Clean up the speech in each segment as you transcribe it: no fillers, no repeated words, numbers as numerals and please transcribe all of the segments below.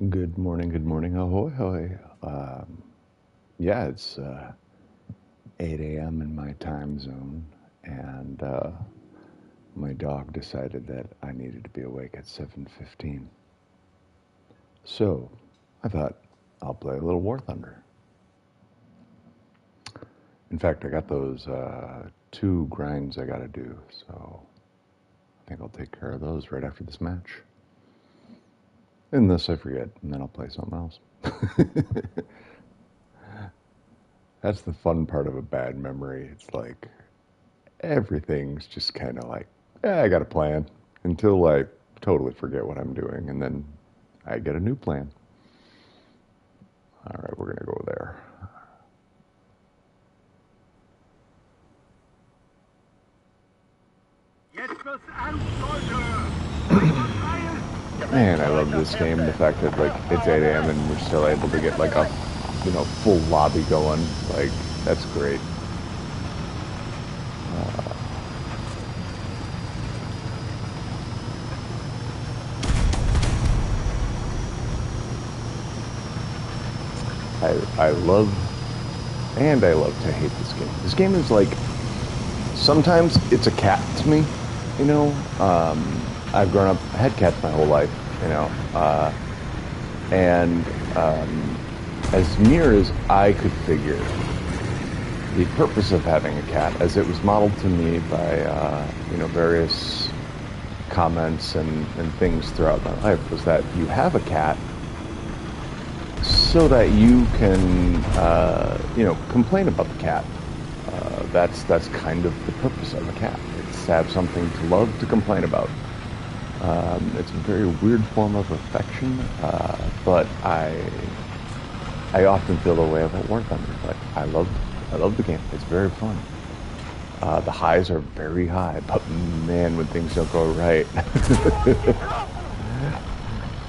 Good morning, ahoy, hoy. Yeah, it's 8 a.m. in my time zone, and my dog decided that I needed to be awake at 7:15. So I thought I'll play a little War Thunder. In fact, I got those two grinds I gotta do, so I think I'll take care of those right after this match. Unless I forget, and then I'll play something else. That's the fun part of a bad memory. It's like everything's just kind of like, I got a plan until I totally forget what I'm doing, and then I get a new plan. All right, we're going to go there. Man, I love this game. The fact that like it's 8 a.m. and we're still able to get like a, full lobby going. Like, that's great. I love to hate this game. This game is like, sometimes it's a cat to me, I've grown up, had cats my whole life, and as near as I could figure, the purpose of having a cat, as it was modeled to me by, various comments and things throughout my life, was that you have a cat so that you can, complain about the cat. That's kind of the purpose of a cat. It's to have something to love, to complain about. It's a very weird form of affection, but I often feel the way about War Thunder. But I love the game. It's very fun. The highs are very high, but man, when things don't go right,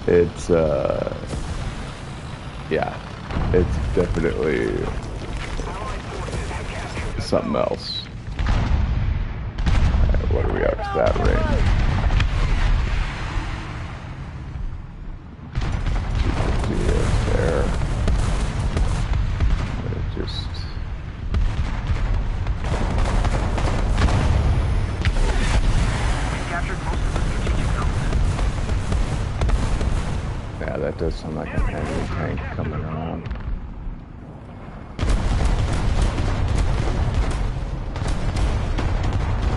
it's it's definitely something else. Alright, what are we up to that range? 250 there. Just yeah, that does sound like an enemy tank coming around.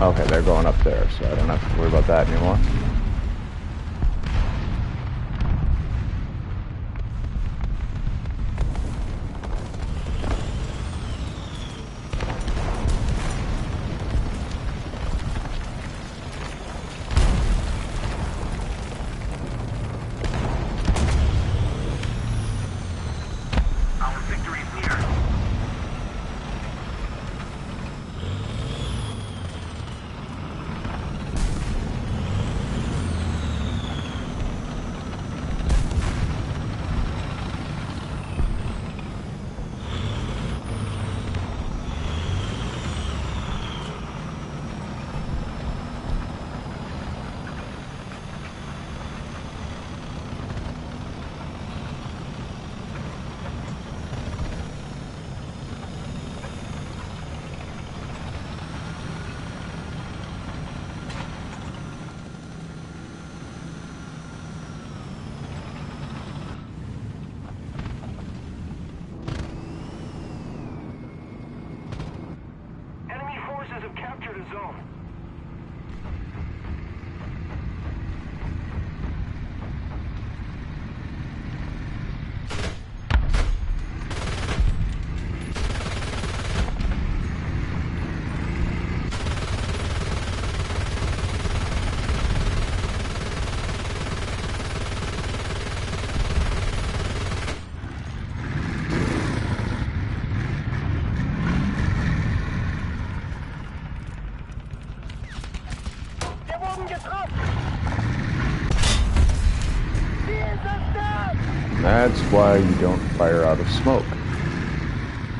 Okay, they're going up there, so I don't have to worry about that anymore. have captured a zone. That's why you don't fire out of smoke.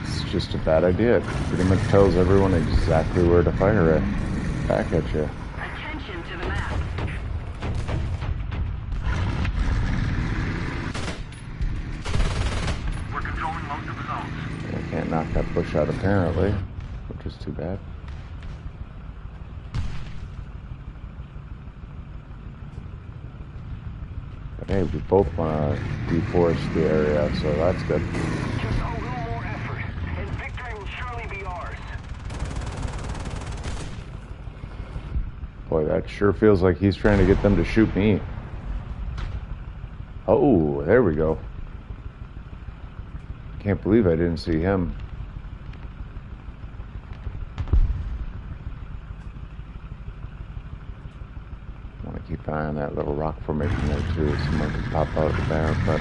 It's just a bad idea. It pretty much tells everyone exactly where to fire it back at you. Attention to the map. that bush out apparently, which is too bad. But hey, we both want to deforest the area, so that's good. Just a little more effort, and victory will surely be ours. Boy, that sure feels like he's trying to get them to shoot me. Oh, there we go. Can't believe I didn't see him. Want to keep an eye on that little rock formation there too. Someone can pop out there, but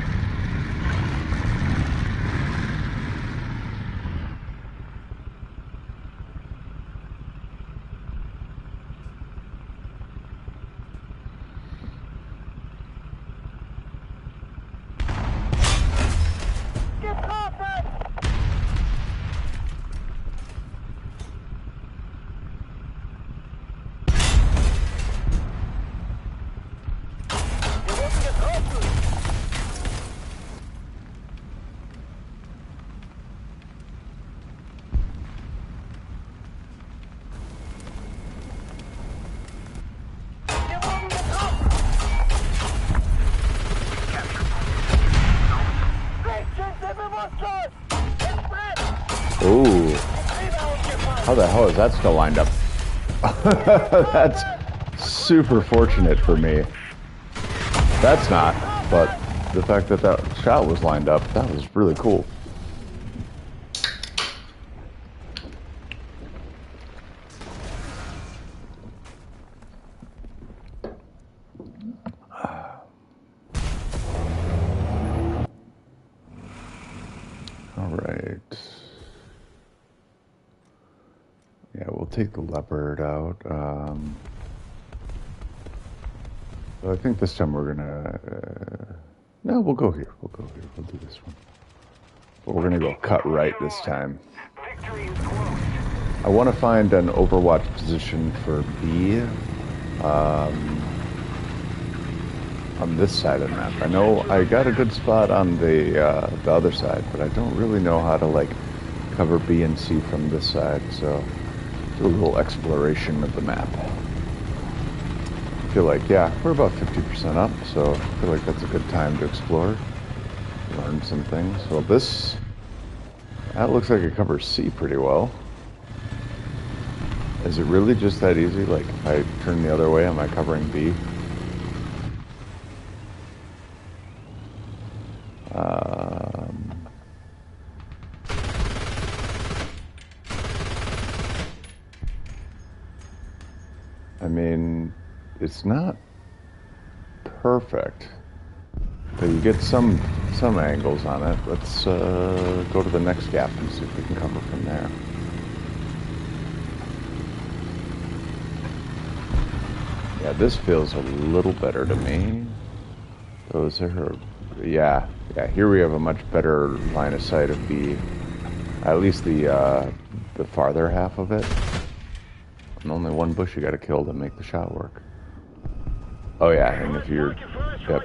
ooh, how the hell is that still lined up? That's super fortunate for me. That's not, but the fact that that shot was lined up, that was really cool. All right. Yeah, we'll take the leopard out. So I think this time we're gonna... no, we'll go here. We'll go here. We'll do this one. But we're gonna go cut right this time. Victory is close. I want to find an overwatch position for B on this side of the map. I know I got a good spot on the other side, but I don't really know how to like cover B and C from this side. So do a little exploration of the map. I feel like, yeah, we're about 50% up, so I feel like that's a good time to explore, learn some things. So this, that looks like it covers C pretty well. Is it really just that easy? Like, if I turn the other way, am I covering B? I mean, it's not perfect, but you get some angles on it. Let's go to the next gap and see if we can cover from there. Yeah, this feels a little better to me. Those are, yeah, here we have a much better line of sight of B. At least the farther half of it. And only one bush you gotta kill to make the shot work. Oh yeah, and if you're, yep.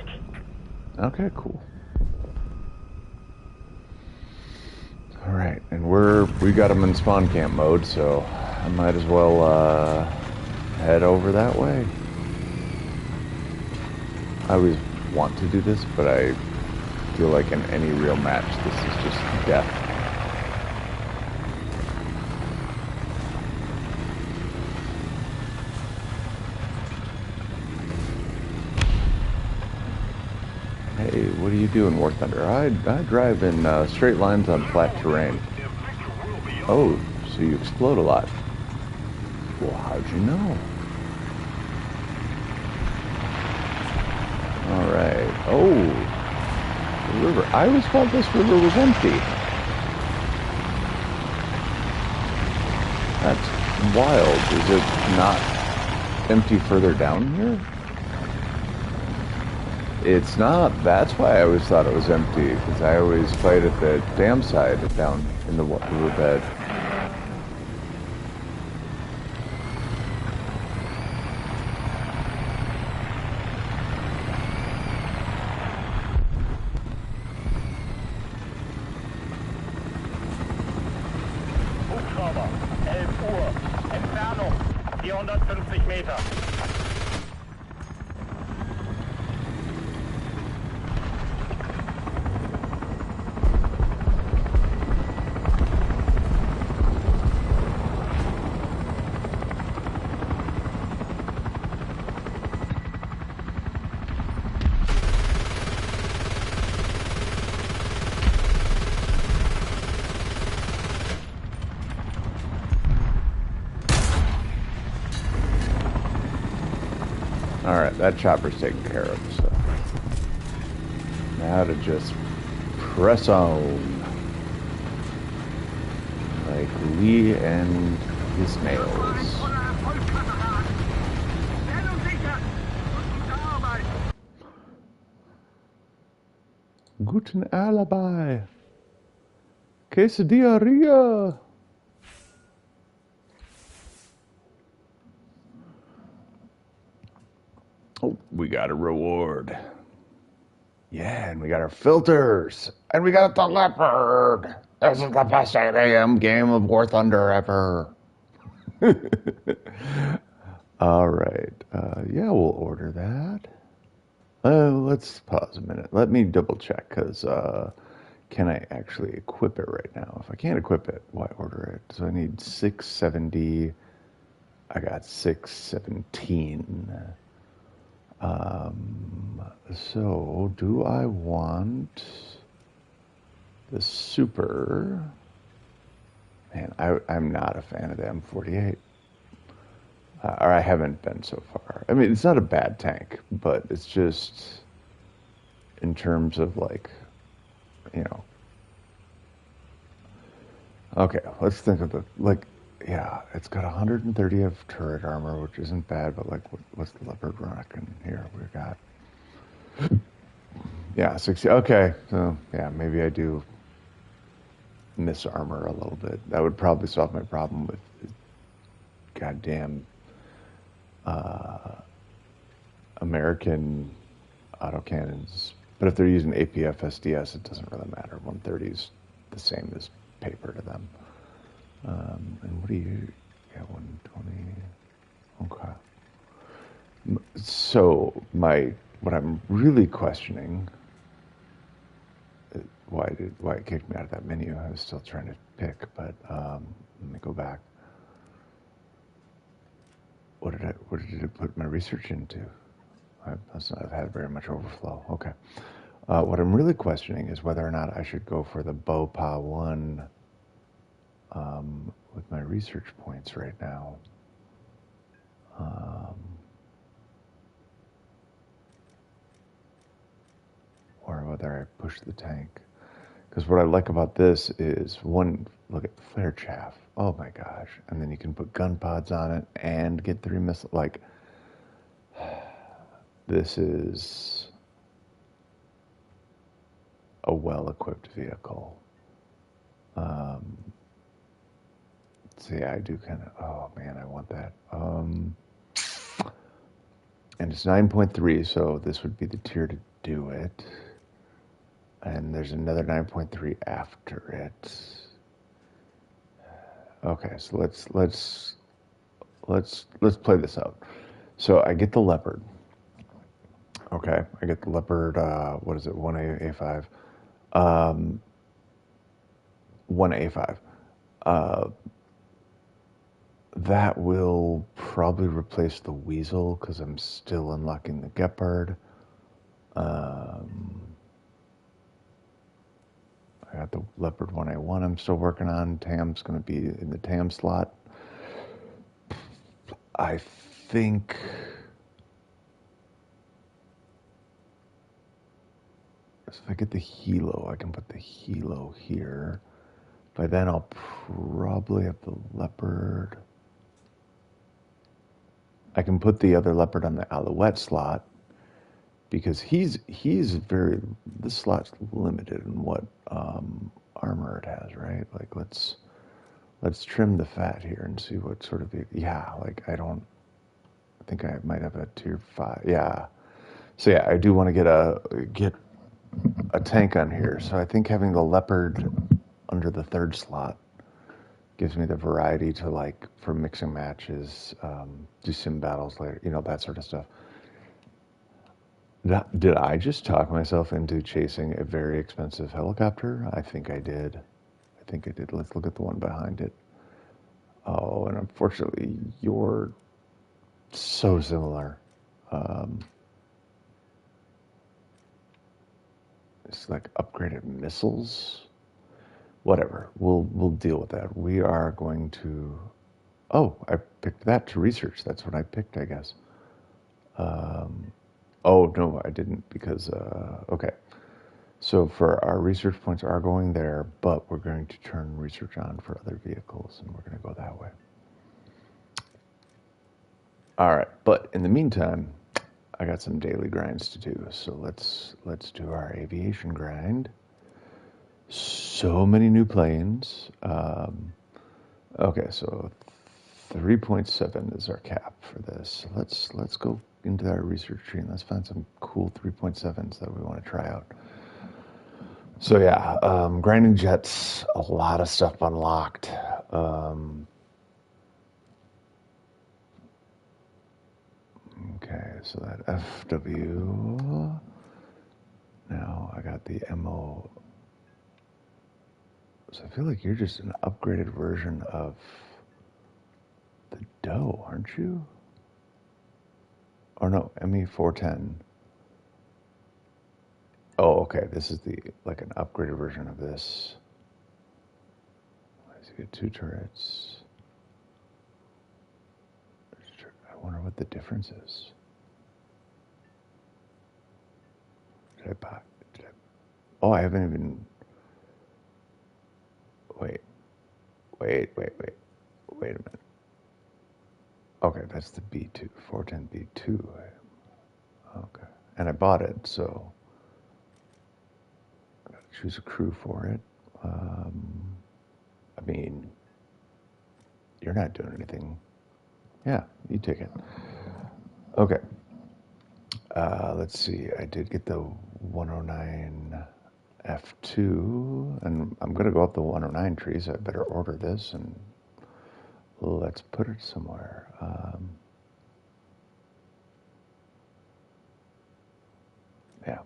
Okay, cool. All right, and we got them in spawn camp mode, so I might as well head over that way. I always want to do this, but I feel like in any real match, this is just death. Hey, what are you doing, War Thunder? I drive in straight lines on flat terrain. Oh, so you explode a lot. Well, how'd you know? All right. Oh, the river. I always thought this river was empty. That's wild. Is it not empty further down here? It's not. That's why I always thought it was empty, because I always played at the dam side down in the river bed. later. Alright, that chopper's taken care of, so now to just press on like Lee and his nails. Guten Alibi. Quesadilla. Oh, we got a reward. Yeah, and we got our filters. And we got the leopard. This is the best 8 a.m. game of War Thunder ever. All right. Yeah, we'll order that. Let's pause a minute. Let me double check, because can I actually equip it right now? If I can't equip it, why order it? So I need 670. I got 617. So do I want the super? Man, I'm not a fan of the M48. Or I haven't been so far. I mean, it's not a bad tank, but it's just in terms of like, you know. Okay, let's think of the, like, yeah, it's got 130 of turret armor, which isn't bad, but like, what's the leopard rock in here? We got, yeah, 60. Okay, so yeah, maybe I do miss armor a little bit. That would probably solve my problem with goddamn American autocannons. But if they're using APF SDS, it doesn't really matter. 130 is the same as paper to them. And what do you? Yeah, 120. Okay. So what I'm really questioning, why it kicked me out of that menu? I was still trying to pick, but let me go back. What did it put my research into? I must not have had very much overflow. Okay. What I'm really questioning is whether or not I should go for the BOPA 1 with my research points right now. Or whether I push the tank. Because what I like about this is, one, look at the flare chaff. Oh my gosh. And then you can put gun pods on it and get 3 missiles. Like, this is a well-equipped vehicle. See, I do kind of, oh man, I want that. And it's 9.3, so this would be the tier to do it. And there's another 9.3 after it. Okay, so let's play this out. So I get the leopard. Okay, I get the leopard. What is it? 1A5. 1A5. That will probably replace the weasel because I'm still unlocking the Gepard. I got the Leopard 1A1 I'm still working on. TAM's going to be in the TAM slot. I think if I get the Hilo, I can put the Hilo here. By then I'll probably have the Leopard. I can put the other Leopard on the Alouette slot because he's very, this slot's limited in what armor it has, right? Like let's trim the fat here and see what sort of, yeah, like I think I might have a tier 5. Yeah. So yeah, I do want to get a tank on here. So I think having the Leopard under the 3rd slot Gives me the variety to for mixing matches, do sim battles later, that sort of stuff. Did I just talk myself into chasing a very expensive helicopter? I think I did. I think I did. Let's look at the one behind it. Oh, and unfortunately, you're so similar. It's like upgraded missiles. Whatever. We'll deal with that. We are going to. Oh, I picked that to research. That's what I picked, I guess. Oh no, I didn't because okay. So for our research points are going there, but we're going to turn research on for other vehicles, and we're going to go that way. All right, but in the meantime, I got some daily grinds to do. So let's do our aviation grind. So many new planes. Okay, so 3.7 is our cap for this. Let's go into our research tree and let's find some cool 3.7s that we want to try out. So yeah, grinding jets, a lot of stuff unlocked. Okay, so that FW. Now I got the MO. So I feel like you're just an upgraded version of the Doe, aren't you? Or no, ME 410. Oh, okay. This is an upgraded version of this. Let's get 2 turrets. I wonder what the difference is. Did I buy? Oh, I haven't even. Wait a minute. Okay, that's the B2, 410B2. Okay, and I bought it, so I gotta choose a crew for it. I mean, you're not doing anything. Yeah, you take it. Okay. Let's see. I did get the 109 F2, and I'm gonna go up the 109 tree, so I better order this and let's put it somewhere. Yeah.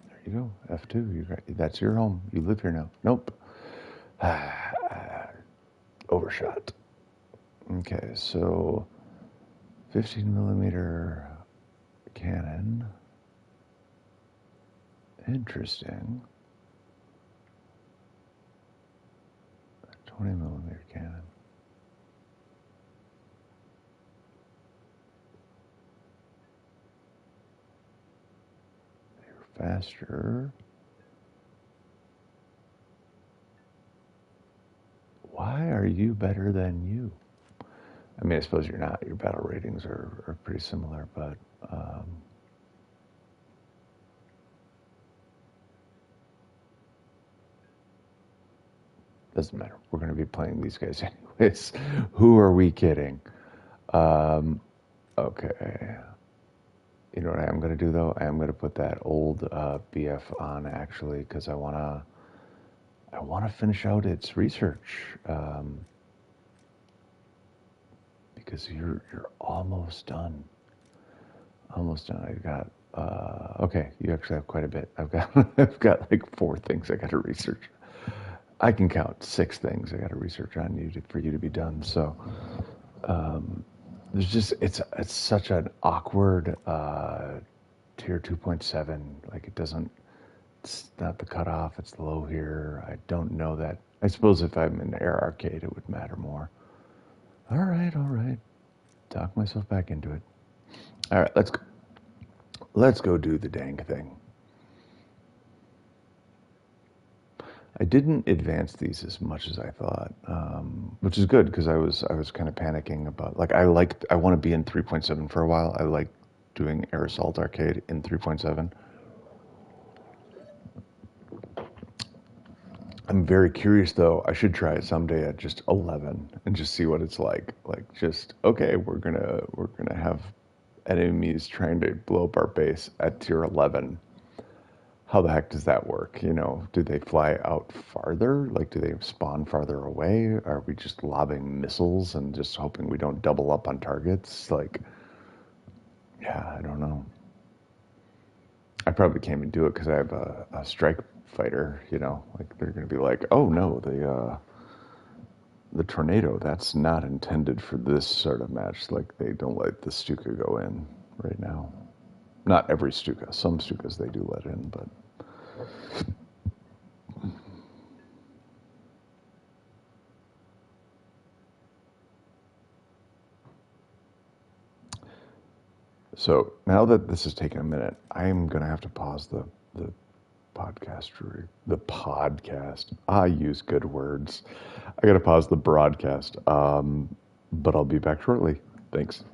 There you go. F2. That's your home. You live here now. Nope. Overshot. Okay, so 15 millimeter cannon. Interesting. 20 millimeter cannon. You're faster. Why are you better than you? I mean, I suppose you're not. Your battle ratings are pretty similar, but doesn't matter. We're going to be playing these guys anyways. Who are we kidding? Okay. You know what I am going to do, though? I am going to put that old BF on, actually, because I want to finish out its research. Because you're almost done. Almost done. I got okay. You actually have quite a bit. I've got like 4 things I got to research. I can count 6 things I got to research on you for you to be done. So there's just it's such an awkward tier 2.7. Like it's not the cutoff. It's low here. I don't know that. I suppose if I'm in Air Arcade, it would matter more. All right. Talk myself back into it. All right, let's go do the dang thing. I didn't advance these as much as I thought, which is good because I was kind of panicking about I want to be in 3.7 for a while. I like doing Air Assault Arcade in 3.7. I'm very curious though. I should try it someday at just 11 and just see what it's like. Like just okay, we're gonna have enemies trying to blow up our base at tier 11. how the heck does that work? You know, do they fly out farther? Like, do they spawn farther away? Are we just lobbing missiles and just hoping we don't double up on targets? Like, yeah, I don't know. I probably can't even do it because I have a strike fighter. You know, like they're going to be like, oh no, the tornado, that's not intended for this sort of match. Like they don't let the Stuka go in right now. Not every Stuka. Some Stukas they do let in, but so now that this has taken a minute, I'm gonna have to pause the podcast. The podcast. I use good words. I gotta pause the broadcast. But I'll be back shortly. Thanks.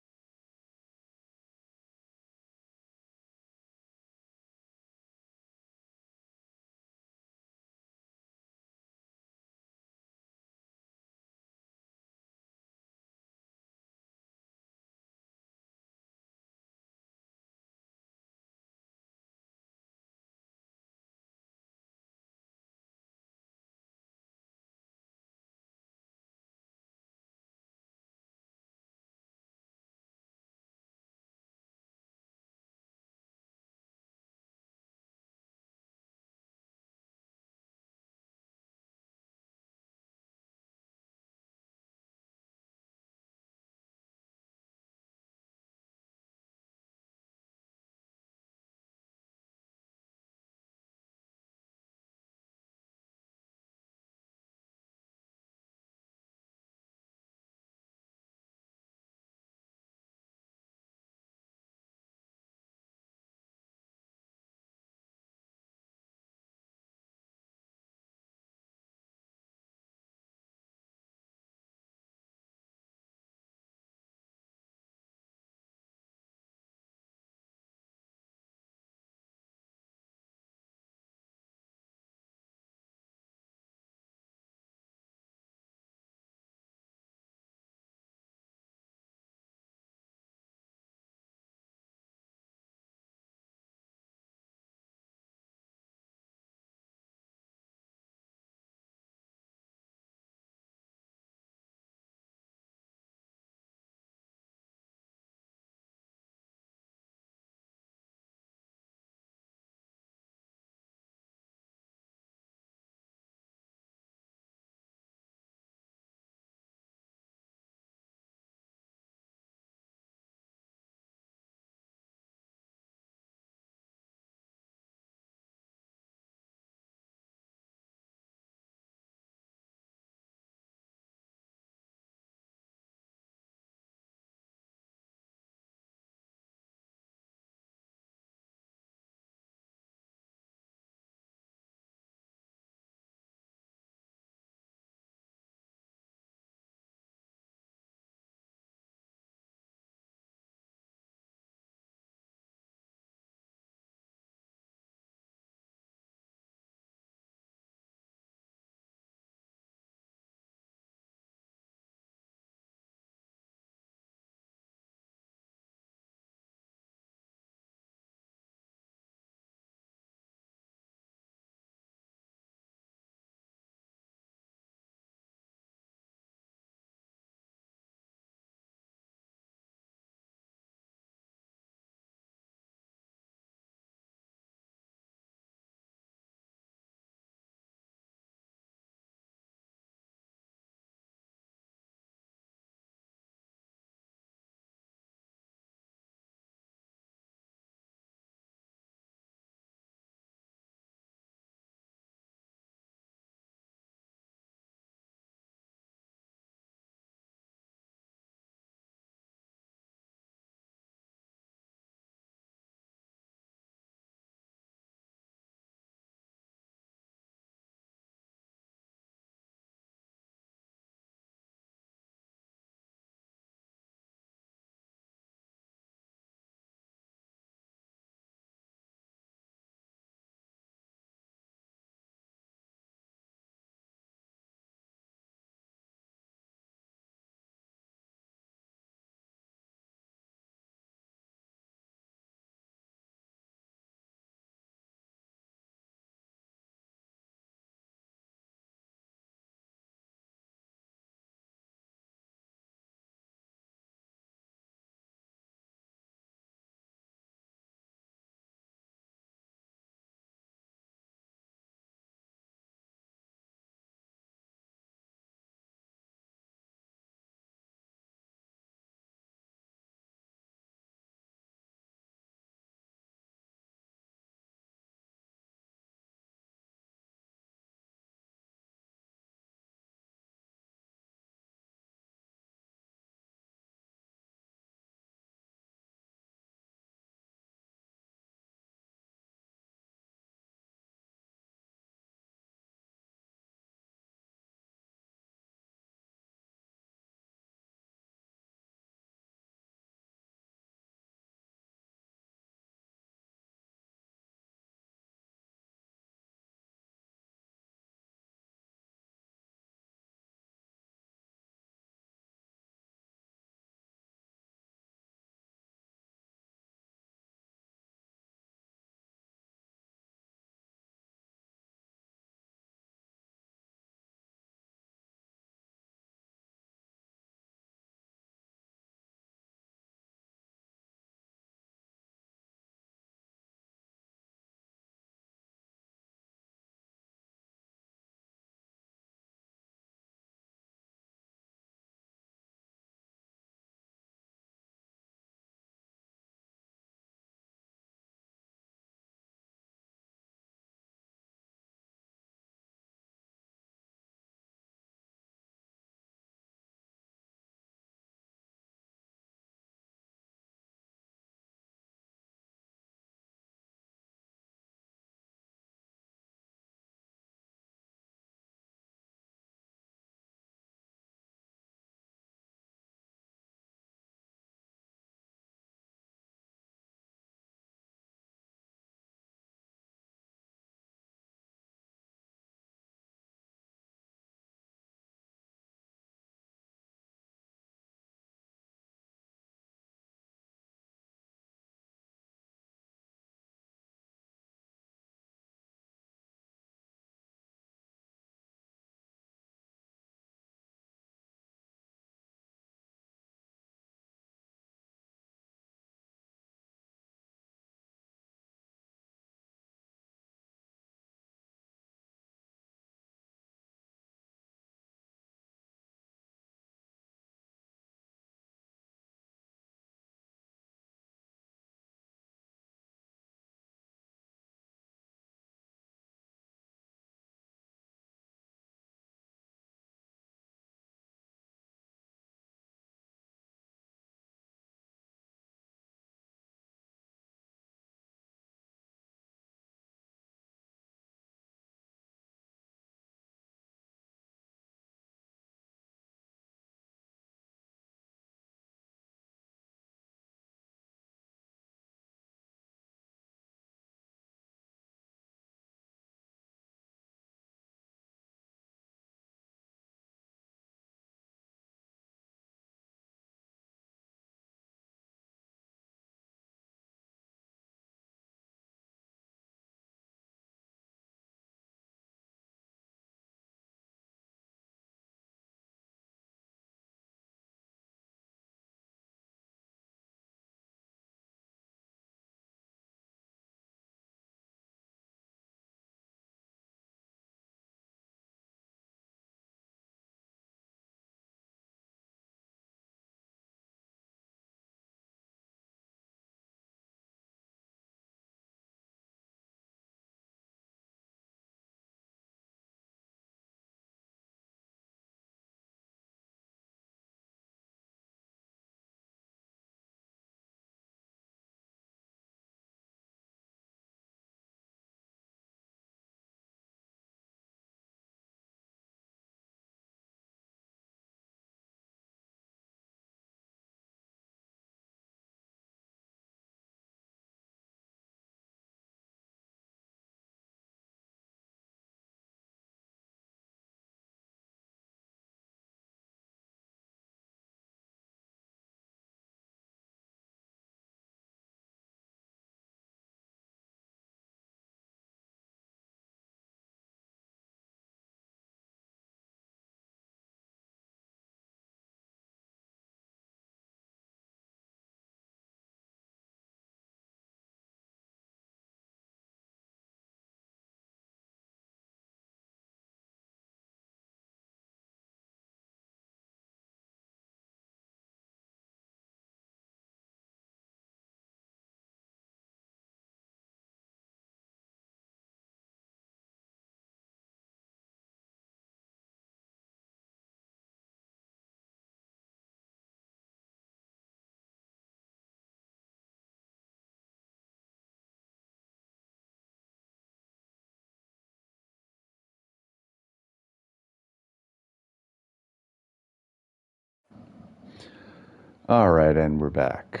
All right, and we're back.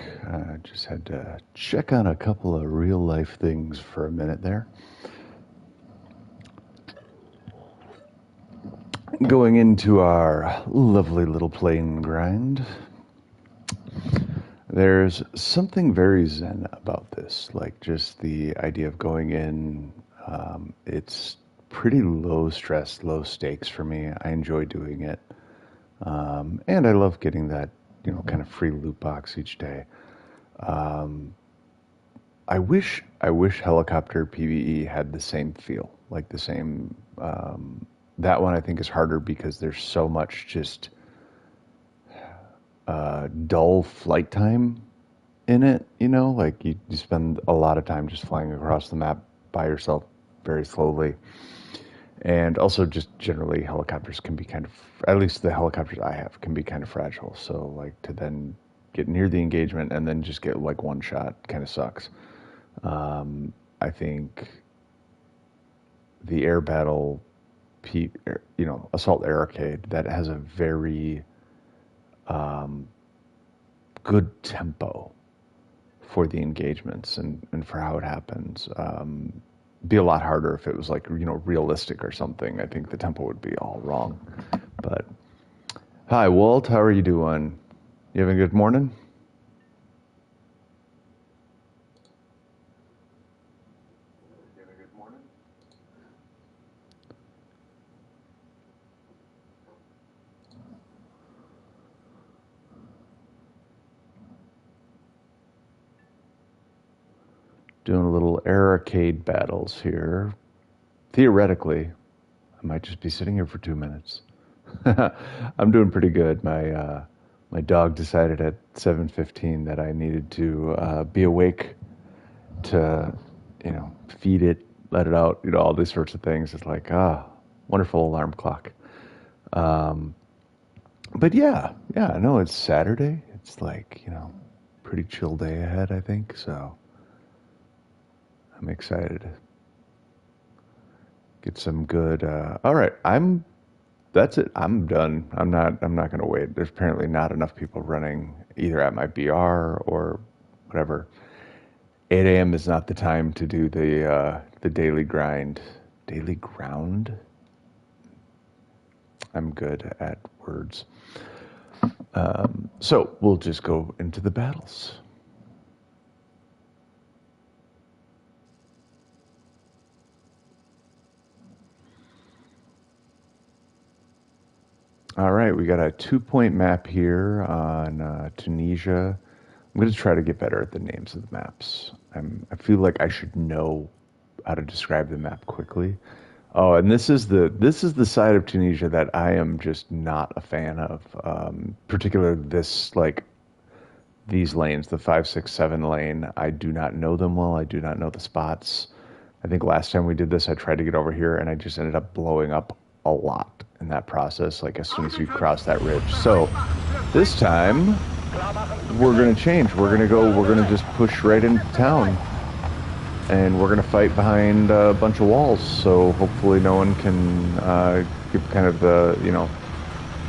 Just had to check on a couple of real life things for a minute there. Going into our lovely little plane grind. There's something very zen about this, like just the idea of going in. It's pretty low stress, low stakes for me. I enjoy doing it. And I love getting that, kind of free loot box each day. I wish helicopter PvE had the same feel, like the same. That one I think is harder because there's so much just dull flight time in it. Like you spend a lot of time just flying across the map by yourself very slowly. And also just generally helicopters can be kind of, at least the helicopters I have, can be kind of fragile. So like to then get near the engagement and then just get like one shot kind of sucks. I think the air battle, assault air arcade, that has a very good tempo for the engagements and for how it happens. Be a lot harder if it was like, realistic or something. I think the tempo would be all wrong. But hi, Walt, how are you doing? You having a good morning? Doing a little air arcade battles here. Theoretically, I might just be sitting here for 2 minutes. I'm doing pretty good. My dog decided at 7:15 that I needed to be awake to, feed it, let it out, all these sorts of things. It's like, wonderful alarm clock. But yeah, I know it's Saturday. It's like, pretty chill day ahead, I think. So I'm excited. Get some good. All right, That's it. I'm done. I'm not going to wait. There's apparently not enough people running either at my BR or whatever. 8 a.m. is not the time to do the daily grind. Daily ground? I'm good at words. So we'll just go into the battles. All right, we got a 2-point map here on Tunisia. I'm going to try to get better at the names of the maps. I feel like I should know how to describe the map quickly. Oh, and this is the side of Tunisia that I am just not a fan of. Particularly these lanes, the 5, 6, 7 lane. I do not know them well. I do not know the spots. I think last time we did this, I tried to get over here and I just ended up blowing up a lot in that process, like as soon as you cross that ridge. So this time we're going to change. We're going to just push right into town and we're going to fight behind a bunch of walls. So hopefully no one can give kind of the,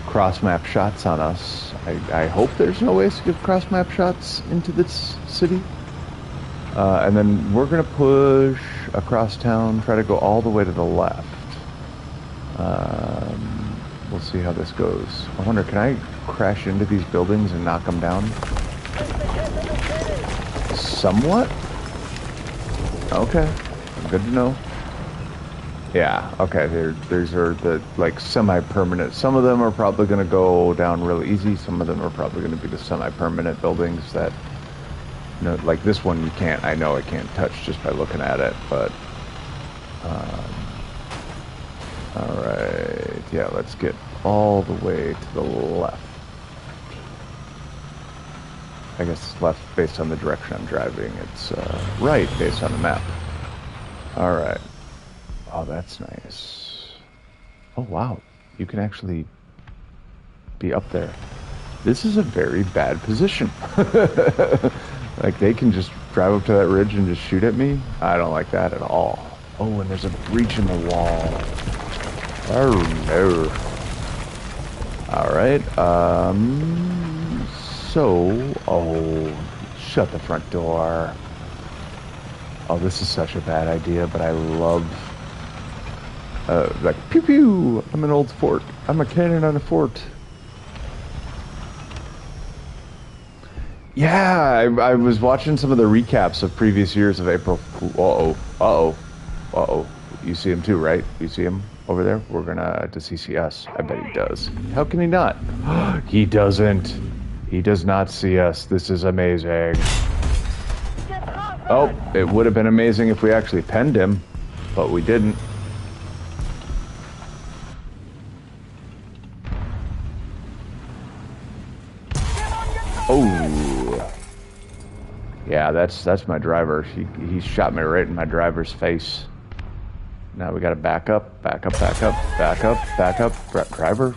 cross map shots on us. I hope there's no ways to give cross map shots into this city. And then we're going to push across town, try to go all the way to the left. We'll see how this goes. I wonder, can I crash into these buildings and knock them down? Somewhat? Okay, good to know. Yeah, okay, these are the, semi-permanent. Some of them are probably going to go down real easy. Some of them are probably going to be the semi-permanent buildings that, like this one I know I can't touch just by looking at it, but... all right, yeah, let's get all the way to the left. I guess left based on the direction I'm driving. It's right based on the map. All right. Oh, that's nice. Oh, wow. You can actually be up there. This is a very bad position. Like, they can just drive up to that ridge and just shoot at me. I don't like that at all. Oh, and there's a breach in the wall. Oh, no. All right. So, oh, shut the front door. Oh, this is such a bad idea, but I love, like, pew pew, I'm an old fort. I'm a cannon on a fort. Yeah, I was watching some of the recaps of previous years of April. Uh-oh, uh-oh, uh-oh. You see him too, right? You see him over there? Does he see us? I bet he does. How can he not? He doesn't. He does not see us. This is amazing. Oh, it would have been amazing if we actually penned him, but we didn't. Oh. Yeah, that's my driver. He shot me right in my driver's face. Now we gotta back up, back up, back up, back up, back up.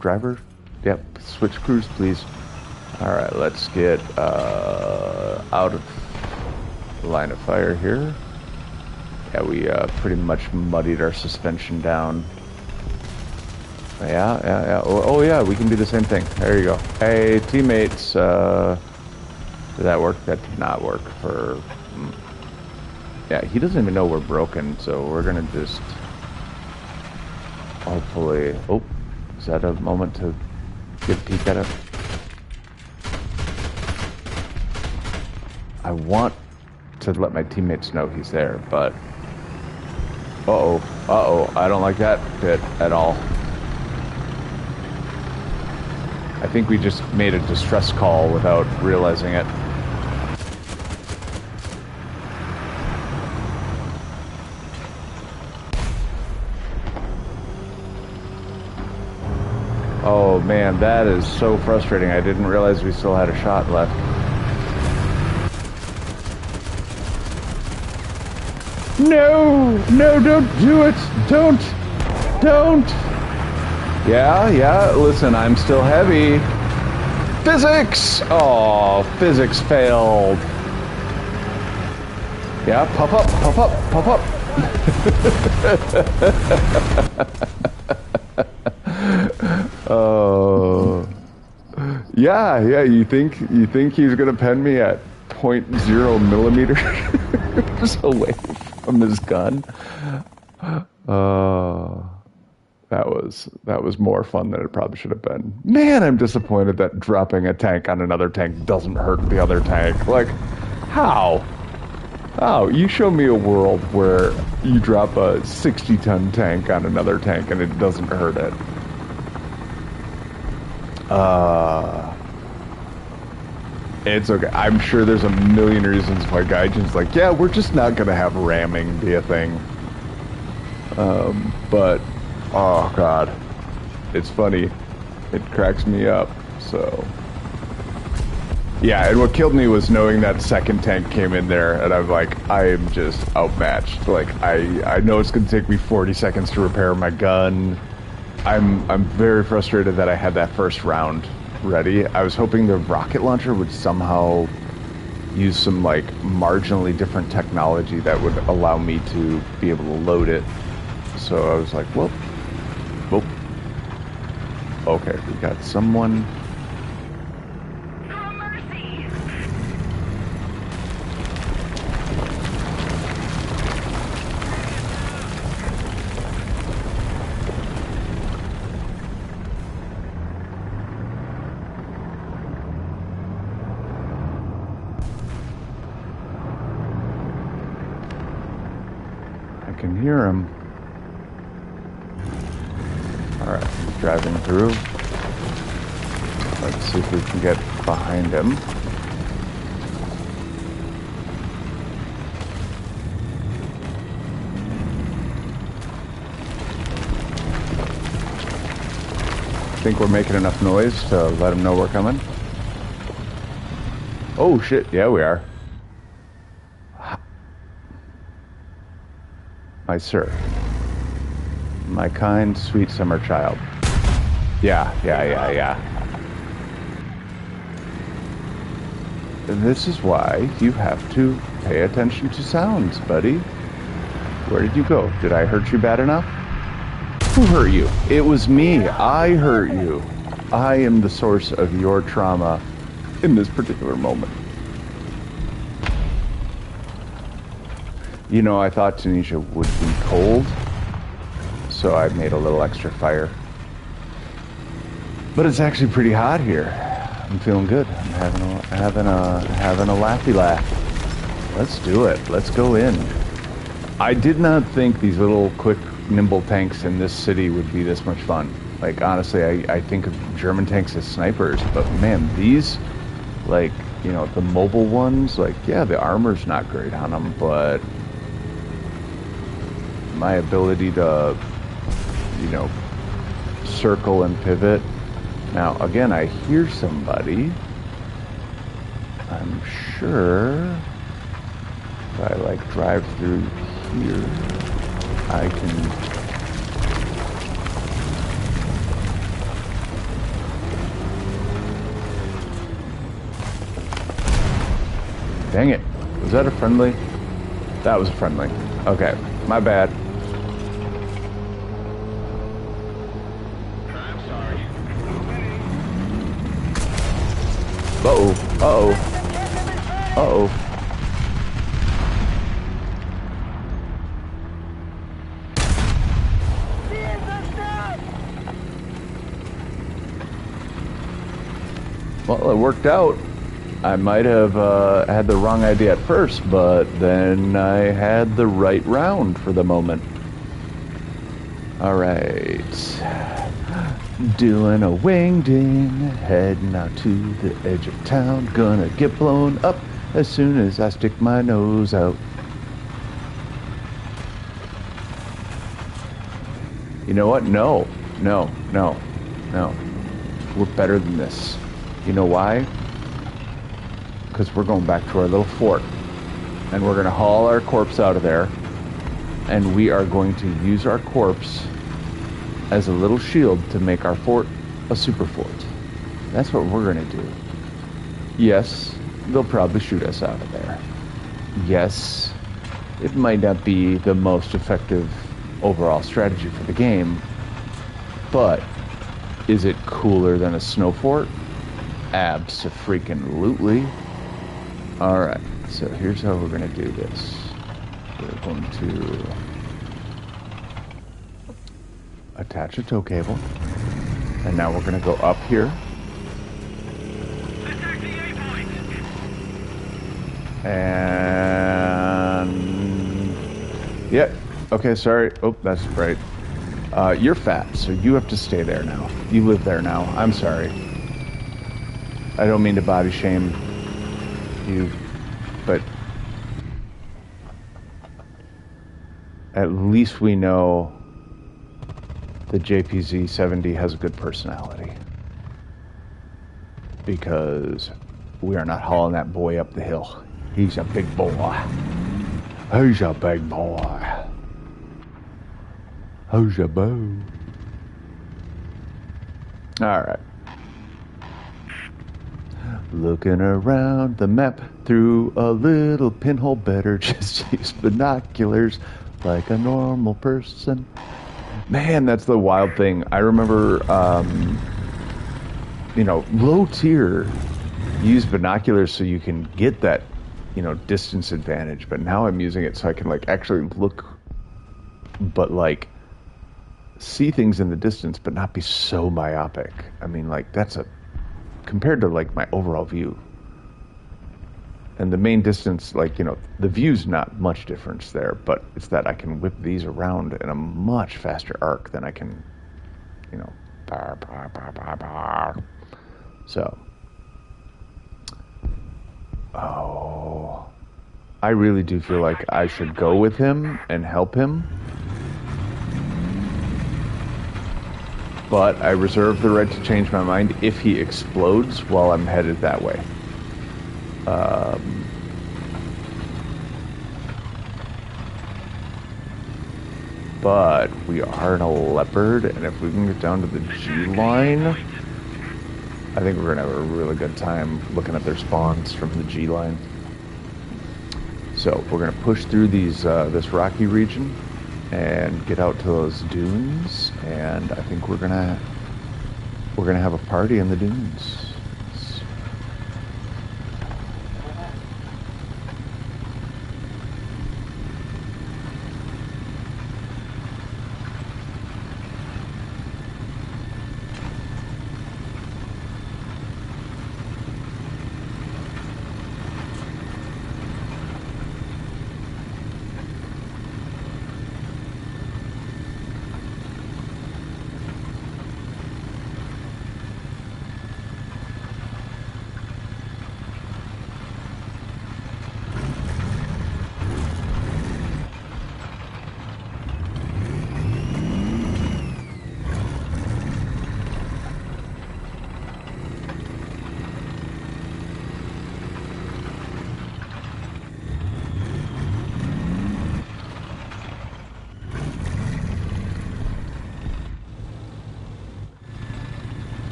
Driver. Yep, switch crews, please. Alright, let's get out of the line of fire here. Yeah, we pretty much muddied our suspension down. Yeah. Oh yeah, we can do the same thing. There you go. Hey, teammates, did that work? That did not work for... Yeah, he doesn't even know we're broken, so we're gonna just... Hopefully... Oh, is that a moment to get a peek at it? I want to let my teammates know he's there, but... Uh-oh, I don't like that bit at all. I think we just made a distress call without realizing it. Oh man, that is so frustrating. I didn't realize we still had a shot left. No, don't do it. Don't. Yeah, listen, I'm still heavy. Physics! Oh, physics failed. Yeah, pop up. Oh. Yeah, you think he's gonna pen me at 0.0 millimeters away from his gun? That was more fun than it probably should have been. Man, I'm disappointed that dropping a tank on another tank doesn't hurt the other tank. Like, how? You show me a world where you drop a 60-ton tank on another tank and it doesn't hurt it. It's okay. I'm sure there's a million reasons why Gaijin's like, yeah, we're just not gonna have ramming be a thing. But, oh god, it's funny. It cracks me up, so. Yeah, and what killed me was knowing that second tank came in there, and I'm like, I am just outmatched. Like, I know it's gonna take me 40 seconds to repair my gun. I'm very frustrated that I had that first round ready. I was hoping the rocket launcher would somehow use some, like, marginally different technology that would allow me to be able to load it. So I was like, whoop. Okay, we got someone. I can hear him. Alright, he's driving through. Let's see if we can get behind him. Think we're making enough noise to let him know we're coming? Oh shit, yeah we are. My sir. My kind, sweet summer child. Yeah. This is why you have to pay attention to sounds, buddy. Where did you go? Did I hurt you bad enough? Who hurt you? It was me. I hurt you. I am the source of your trauma. in this particular moment. You know, I thought Tunisia would be cold, so I made a little extra fire. But it's actually pretty hot here. I'm feeling good. I'm having a laughy laugh. Let's do it. Let's go in. I did not think these little quick nimble tanks in this city would be this much fun. Like, honestly, I think of German tanks as snipers, but man, these, like, you know, the mobile ones, like, yeah, the armor's not great on them, but my ability to, you know, circle and pivot. Now, again, I hear somebody. I'm sure if I, like, drive through here, I can... Dang it. Was that a friendly? That was a friendly. Okay, my bad. I'm sorry. Uh-oh. Uh-oh. Uh-oh. Well, it worked out. I might have had the wrong idea at first, but then I had the right round for the moment. All right. Doing a wing ding, heading out to the edge of town. Gonna get blown up as soon as I stick my nose out. You know what? No. We're better than this. You know why? Because we're going back to our little fort. And we're going to haul our corpse out of there. And we are going to use our corpse as a little shield to make our fort a super fort. That's what we're going to do. Yes, they'll probably shoot us out of there. Yes, it might not be the most effective overall strategy for the game, but is it cooler than a snow fort? Abso-freaking-lutely. Alright, so here's how we're going to do this. We're going to attach a tow cable, and now we're going to go up here. And yeah, okay, sorry. Oh, that's right. You're fat, so you have to stay there now. You live there now. I'm sorry. I don't mean to body shame you, but at least we know the JPZ-70 has a good personality, because we are not hauling that boy up the hill. He's a big boy. He's a big boy. How's your bow? Alright. Looking around the map through a little pinhole, better just use binoculars like a normal person. Man, that's the wild thing. I remember, you know, low tier, use binoculars so you can get that, you know, distance advantage. But now I'm using it so I can, like, actually look, but, like, see things in the distance, but not be so myopic. I mean, like, that's a, compared to, like, my overall view. And the main distance, like, you know, the view's not much difference there, but it's that I can whip these around in a much faster arc than I can, you know, So, oh, I really do feel like I should go with him and help him. But I reserve the right to change my mind if he explodes while I'm headed that way. But we are in a Leopard, and if we can get down to the G line, I think we're gonna have a really good time looking at their spawns from the G line. So we're gonna push through these this rocky region and get out to those dunes, and I think we're gonna have a party in the dunes.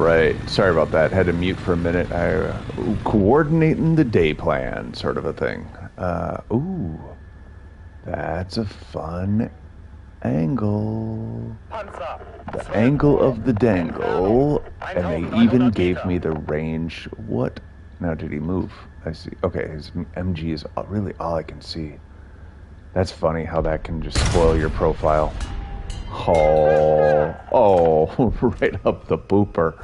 Right. Sorry about that. Had to mute for a minute. Coordinating the day plan, sort of a thing. Ooh, that's a fun angle. The angle of the dangle, and they even gave me the range. What? Now did he move? I see. Okay, his MG is really all I can see. That's funny how that can just spoil your profile. Oh, right up the pooper.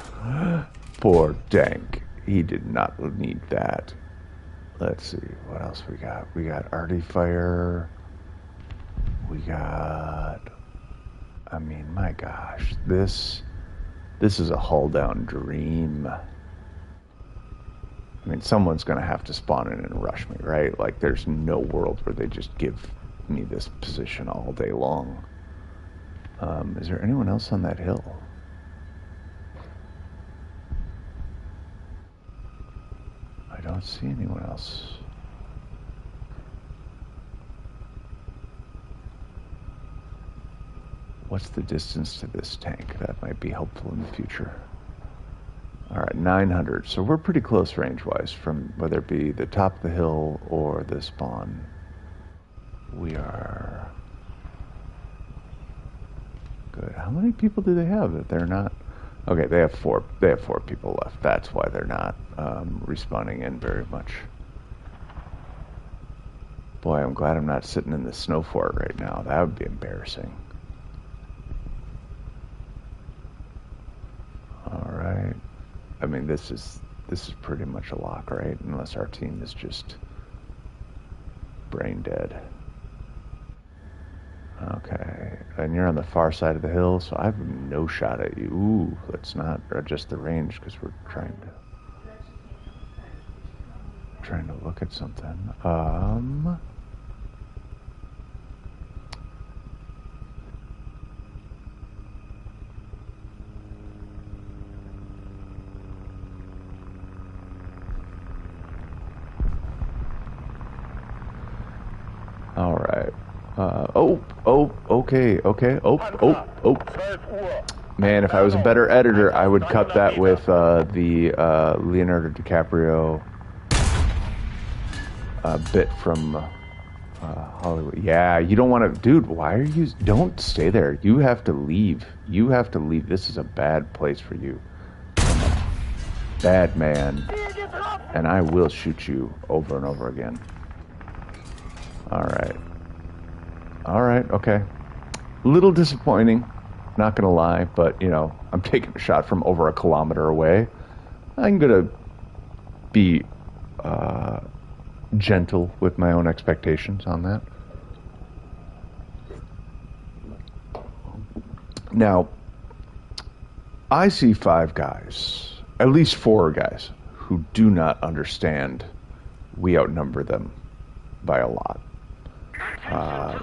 Poor Dank. He did not need that. Let's see, what else we got? We got Arty Fire. We got... I mean, my gosh, this is a hull down dream. I mean, someone's gonna have to spawn in and rush me, right? Like, there's no world where they just give me this position all day long. Is there anyone else on that hill? I don't see anyone else. What's the distance to this tank? That might be helpful in the future. All right, 900. So we're pretty close range-wise from whether it be the top of the hill or the spawn. We are... good. How many people do they have that they're not? Okay, they have four people left. That's why they're not respawning in very much. Boy, I'm glad I'm not sitting in the snow fort right now. That would be embarrassing. All right. I mean, this is pretty much a lock, right? Unless our team is just brain dead. Okay, and you're on the far side of the hill, so I have no shot at you. Ooh, let's not adjust the range because we're trying to look at something. All right. Okay. Man, if I was a better editor, I would cut that with the Leonardo DiCaprio bit from Hollywood. Yeah, you don't want to... Dude, why are you... Don't stay there. You have to leave. You have to leave. This is a bad place for you. I'm a bad man. And I will shoot you over and over again. All right, okay. Little disappointing, not gonna lie, but, you know, I'm taking a shot from over a kilometer away. I'm gonna be gentle with my own expectations on that. Now, I see 5 guys, at least 4 guys, who do not understand we outnumber them by a lot.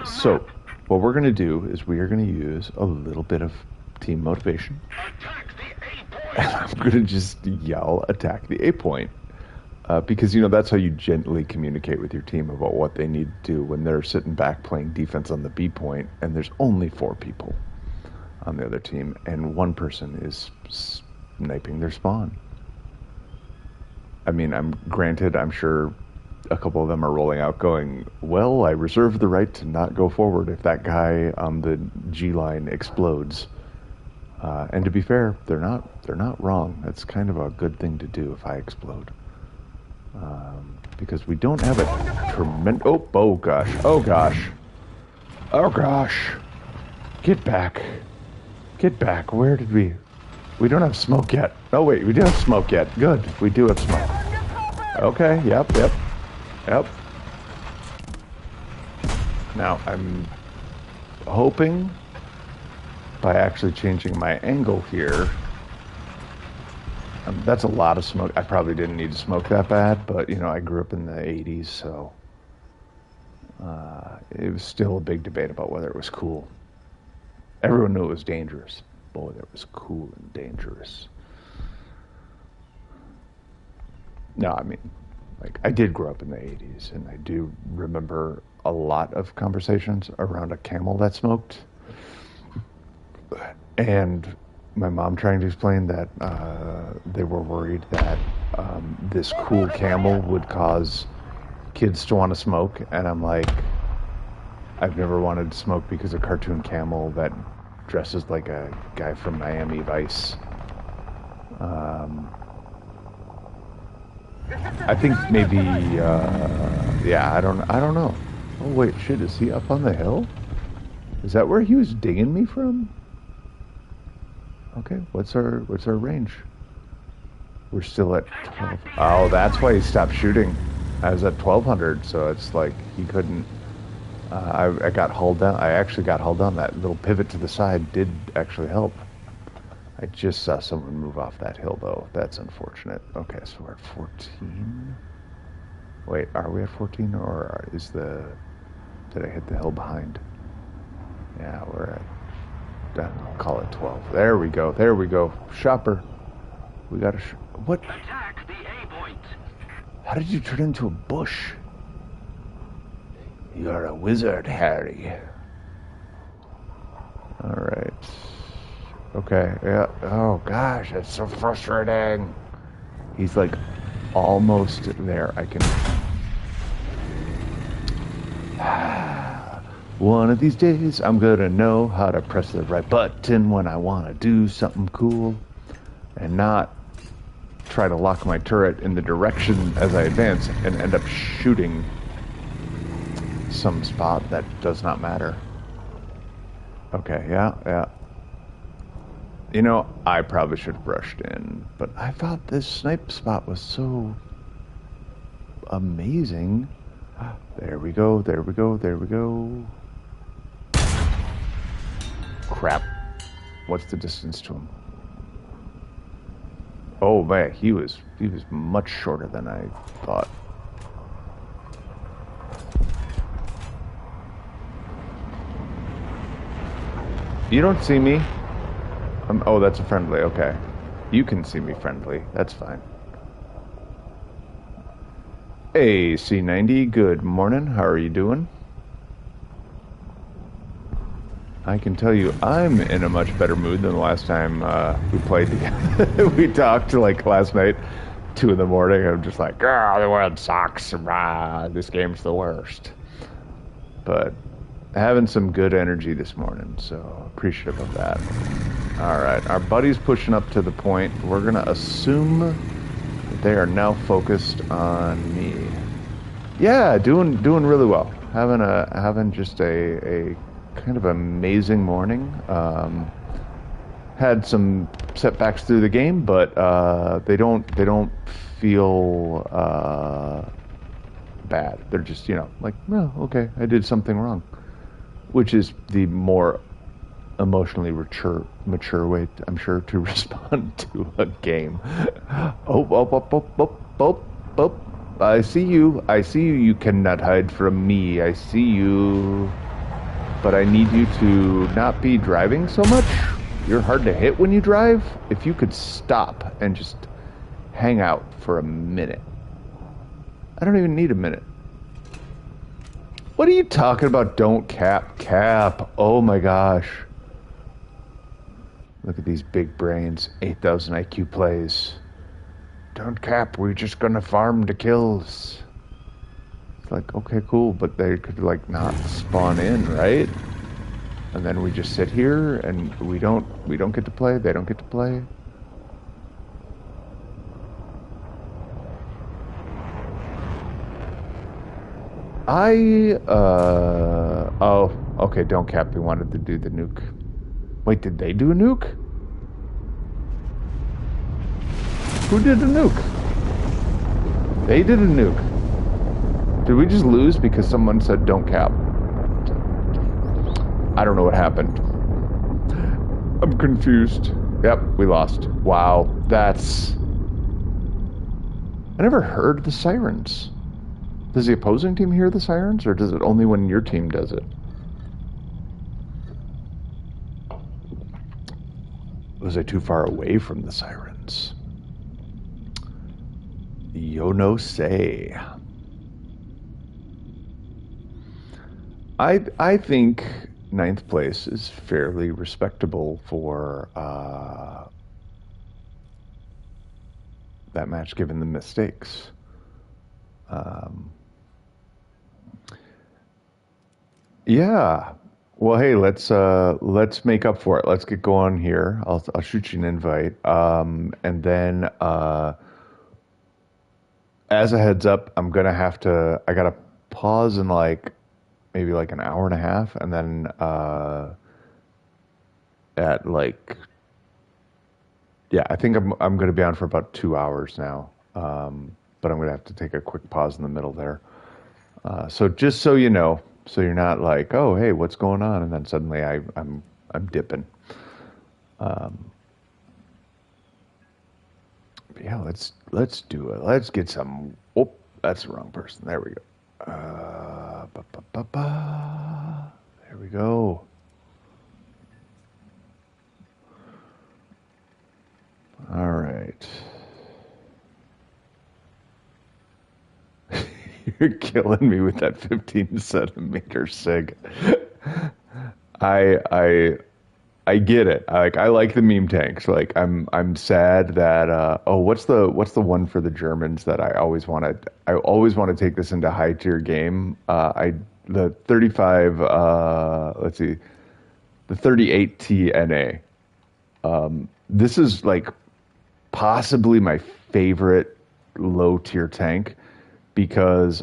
So what we're going to do is we are going to use a little bit of team motivation. And I'm going to just yell, attack the A point. Because, you know, that's how you gently communicate with your team about what they need to do when they're sitting back playing defense on the B point and there's only 4 people on the other team and 1 person is sniping their spawn. I mean, I'm sure a couple of them are rolling out going, well, I reserve the right to not go forward if that guy on the G line explodes. And to be fair, they're not wrong. That's kind of a good thing to do if I explode. Because we don't have a tremendous... Oh gosh. Get back. Where did we... We don't have smoke yet. Oh wait, we do have smoke yet. Good, we do have smoke. Okay, yep. Now, I'm hoping by actually changing my angle here, that's a lot of smoke. I probably didn't need to smoke that bad, but, you know, I grew up in the 80s, so it was still a big debate about whether it was cool. Everyone knew it was dangerous. Boy, that was cool and dangerous. No, I mean... Like, I did grow up in the 80s, and I do remember a lot of conversations around a camel that smoked. And my mom trying to explain that they were worried that this cool camel would cause kids to want to smoke, and I'm like, I've never wanted to smoke because a cartoon camel that dresses like a guy from Miami Vice. I think maybe, yeah, I don't know. Oh wait, shit, is he up on the hill? Is that where he was digging me from? Okay, what's our range? We're still at 12. Oh, that's why he stopped shooting. I was at 1200, so it's like he couldn't. I got hauled down. I actually got hauled down. That little pivot to the side did actually help. I just saw someone move off that hill, though. That's unfortunate. Okay, so we're at 14. Wait, are we at 14, or is the... Did I hit the hill behind? Yeah, we're at... I'll call it 12. There we go. There we go. Shopper. We got a... What? Attack the A point. How did you turn into a bush? You're a wizard, Harry. All right. Okay, yeah. Oh, gosh, that's so frustrating. He's, like, almost there. I can... One of these days, I'm gonna know how to press the right button when I want to do something cool and not try to lock my turret in the direction as I advance and end up shooting some spot that does not matter. Okay, yeah. You know, I probably should have rushed in, but I thought this snipe spot was so amazing. There we go. Crap. What's the distance to him? Oh man, he was much shorter than I thought. You don't see me? Oh, that's a friendly, okay. You can see me friendly, that's fine. Hey, C90, good morning, how are you doing? I can tell you, I'm in a much better mood than the last time we played together. We talked like last night, 2 in the morning. I'm just like, oh, the world sucks. This game's the worst. But having some good energy this morning, so appreciative of that. All right, our buddy's pushing up to the point. We're gonna assume that they are now focused on me. Yeah, doing really well. Having just a kind of amazing morning. Had some setbacks through the game, but they don't feel bad. They're just, you know, like, well, okay, I did something wrong, which is the more emotionally mature way, I'm sure, to respond to a game. Oh. I see you. You cannot hide from me. I see you. But I need you to not be driving so much. You're hard to hit when you drive. If you could stop and just hang out for a minute. I don't even need a minute. What are you talking about? Don't cap. Oh my gosh. Look at these big brains. 8,000 IQ plays. Don't cap, we're just gonna farm the kills. It's like, okay, cool, but they could like not spawn in, right? And then we just sit here and we don't get to play, they don't get to play. Oh, okay, don't cap, they wanted to do the nuke. Wait, did they do a nuke? Who did a nuke? They did a nuke. Did we just lose because someone said don't cap? I don't know what happened. I'm confused. Yep, we lost. Wow, that's... I never heard the sirens. Does the opposing team hear the sirens, or does it only when your team does it? Was I too far away from the sirens? Yo no say. I think ninth place is fairly respectable for that match, given the mistakes. Yeah. Well, hey, let's make up for it. Let's get going here. I'll shoot you an invite. And then as a heads up, I gotta pause in like maybe like an hour and a half, and then at like yeah, I think I'm gonna be on for about 2 hours now. But I'm gonna have to take a quick pause in the middle there. So just so you know, so you're not like, oh, hey, what's going on? And then suddenly I'm dipping. But yeah, let's do it. Let's get some. Oh, that's the wrong person. There we go. There we go. All right. You're killing me with that 15 centimeter sig. I I get it. I like the meme tanks. Like I'm sad that oh, what's the one for the Germans that I always want to take this into high tier game. I the 35 let's see, the 38 TNA. This is like possibly my favorite low tier tank because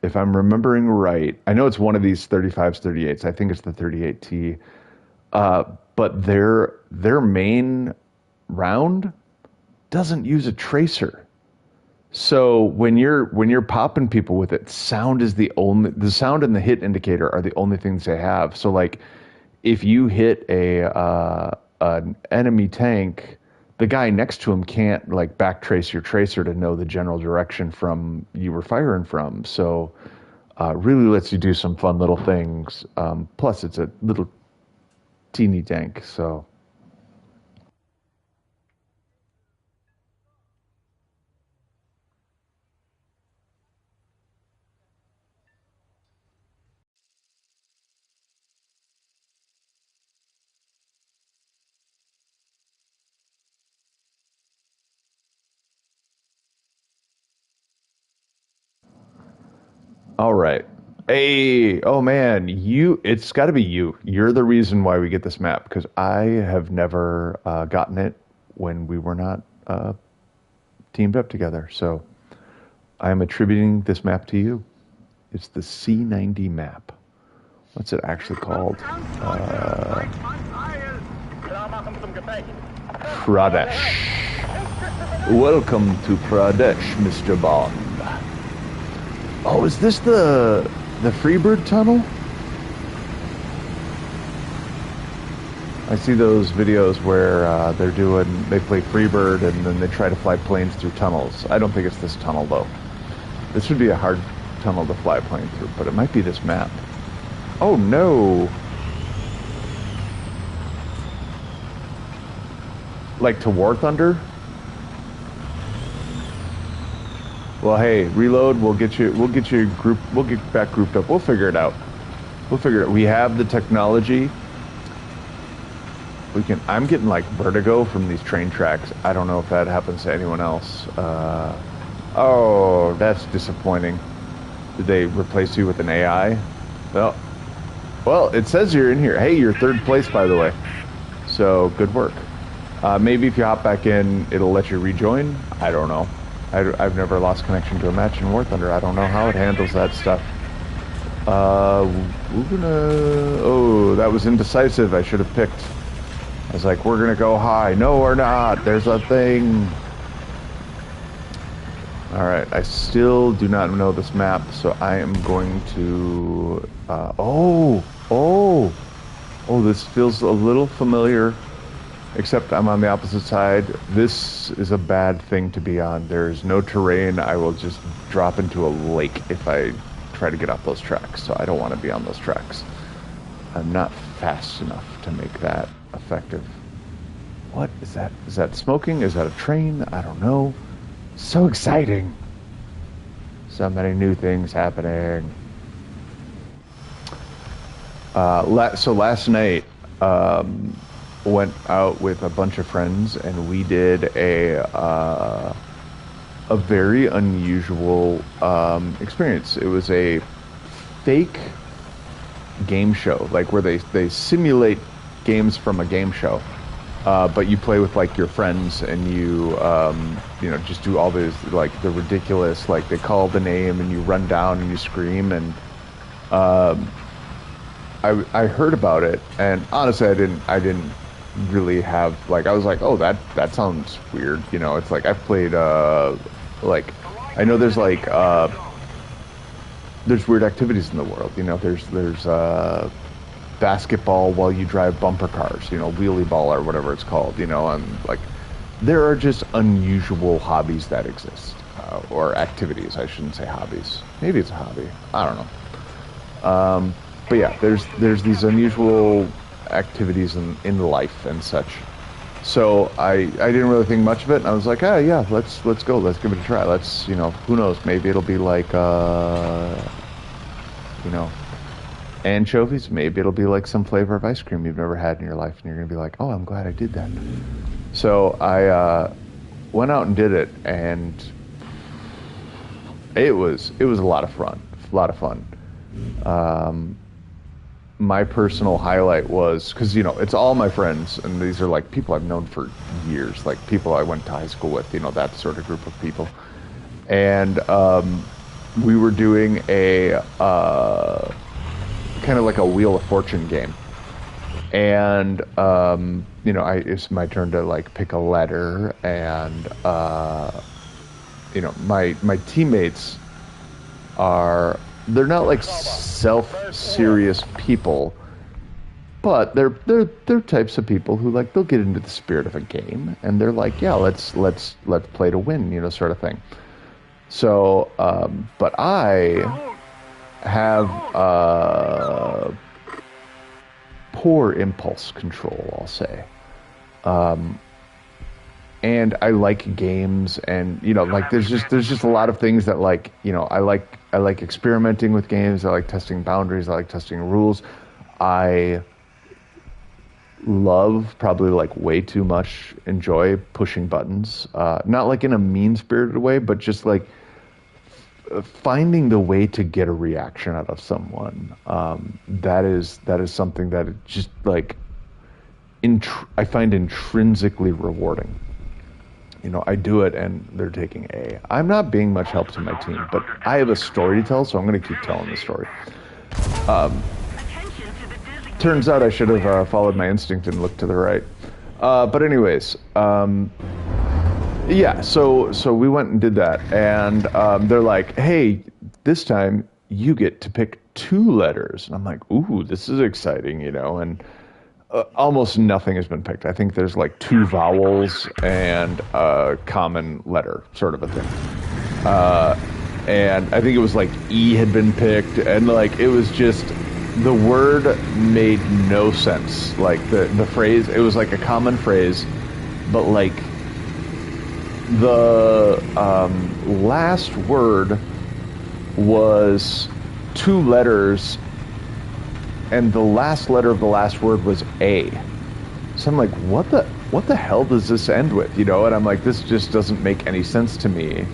if I'm remembering right, I know it's one of these 35s, 38s. I think it's the 38T. But their main round doesn't use a tracer. So when you're popping people with it, the sound and the hit indicator are the only things they have. So like if you hit an enemy tank, the guy next to him can't like backtrace your tracer to know the general direction from you were firing from. So really lets you do some fun little things. Plus, it's a little teeny tank. So all right. Hey, oh man, it's got to be you. You're the reason why we get this map because I have never gotten it when we were not teamed up together. So I'm attributing this map to you. It's the C90 map. What's it actually called? Pradesh. Welcome to Pradesh, Mr. Bond. Oh, is this the Freebird tunnel? I see those videos where they play Freebird and then they try to fly planes through tunnels. I don't think it's this tunnel though. This would be a hard tunnel to fly a plane through, but it might be this map. Oh no! Like to War Thunder? Well, hey, reload. We'll get you group. We'll get back grouped up. We'll figure it out. We'll figure it. We have the technology. We can. I'm getting like vertigo from these train tracks. I don't know if that happens to anyone else. Oh, that's disappointing. Did they replace you with an AI? Well, it says you're in here. Hey, you're third place, by the way. So good work. Maybe if you hop back in, it'll let you rejoin. I don't know. I've never lost connection to a match in War Thunder. I don't know how it handles that stuff. We're gonna... Oh, that was indecisive. I should have picked. I was like, we're gonna go high. No, we're not. There's a thing. Alright, I still do not know this map, so I am going to... this feels a little familiar. Except I'm on the opposite side. This is a bad thing to be on. There's no terrain. I will just drop into a lake if I try to get off those tracks. So I don't want to be on those tracks. I'm not fast enough to make that effective. What is that? Is that smoking? Is that a train? I don't know. So exciting. So many new things happening. So last night, went out with a bunch of friends and we did a very unusual experience. It was a fake game show, like where they simulate games from a game show, but you play with like your friends and you know, just do all these like the ridiculous, like they call the name and you run down and you scream. And I heard about it, and honestly I didn't really have, like, I was like, oh, that sounds weird, you know. It's like I've played like, I know there's like there's weird activities in the world, you know. There's basketball while you drive bumper cars, you know, wheelie ball or whatever it's called, you know. And like, there are just unusual hobbies that exist, or activities. I shouldn't say hobbies. Maybe it's a hobby. I don't know. But yeah, there's these unusual activities in life and such. So I didn't really think much of it, and I was like, ah, yeah, let's go, let's give it a try. Let's, you know, who knows, maybe it'll be like you know, anchovies. Maybe it'll be like some flavor of ice cream you've never had in your life, and you're gonna be like, oh, I'm glad I did that. So I went out and did it, and it was a lot of fun. My personal highlight was, because, you know, it's all my friends, and these are like people I've known for years, like people I went to high school with, you know, that sort of group of people. And we were doing a kind of like a Wheel of Fortune game. And you know, it's my turn to like pick a letter, and you know, my teammates they're not like self-serious people, but they're types of people who, like, they'll get into the spirit of a game, and they're like, yeah, let's play to win, you know, sort of thing. So but I have poor impulse control, I'll say. And I like games, and, you know, like there's just a lot of things that, like, you know, I like experimenting with games. I like testing boundaries. I like testing rules. I love, probably like way too much, enjoy pushing buttons. Not like in a mean-spirited way, but just like finding the way to get a reaction out of someone. That is something that it just like I find intrinsically rewarding. You know, I do it and they're taking A. I'm not being much help to my team, but I have a story to tell, so I'm going to keep telling the story. Turns out I should have followed my instinct and looked to the right. But anyways, yeah, so we went and did that, and they're like, hey, this time you get to pick 2 letters. And I'm like, ooh, this is exciting, you know. And almost nothing has been picked. I think there's like 2 vowels and a common letter, sort of a thing. And I think it was like E had been picked, and like it was just, the word made no sense. Like the phrase, it was like a common phrase, but like the last word was 2 letters, and the last letter of the last word was A. So I'm like, what the hell does this end with, you know? And I'm like, this just doesn't make any sense to me.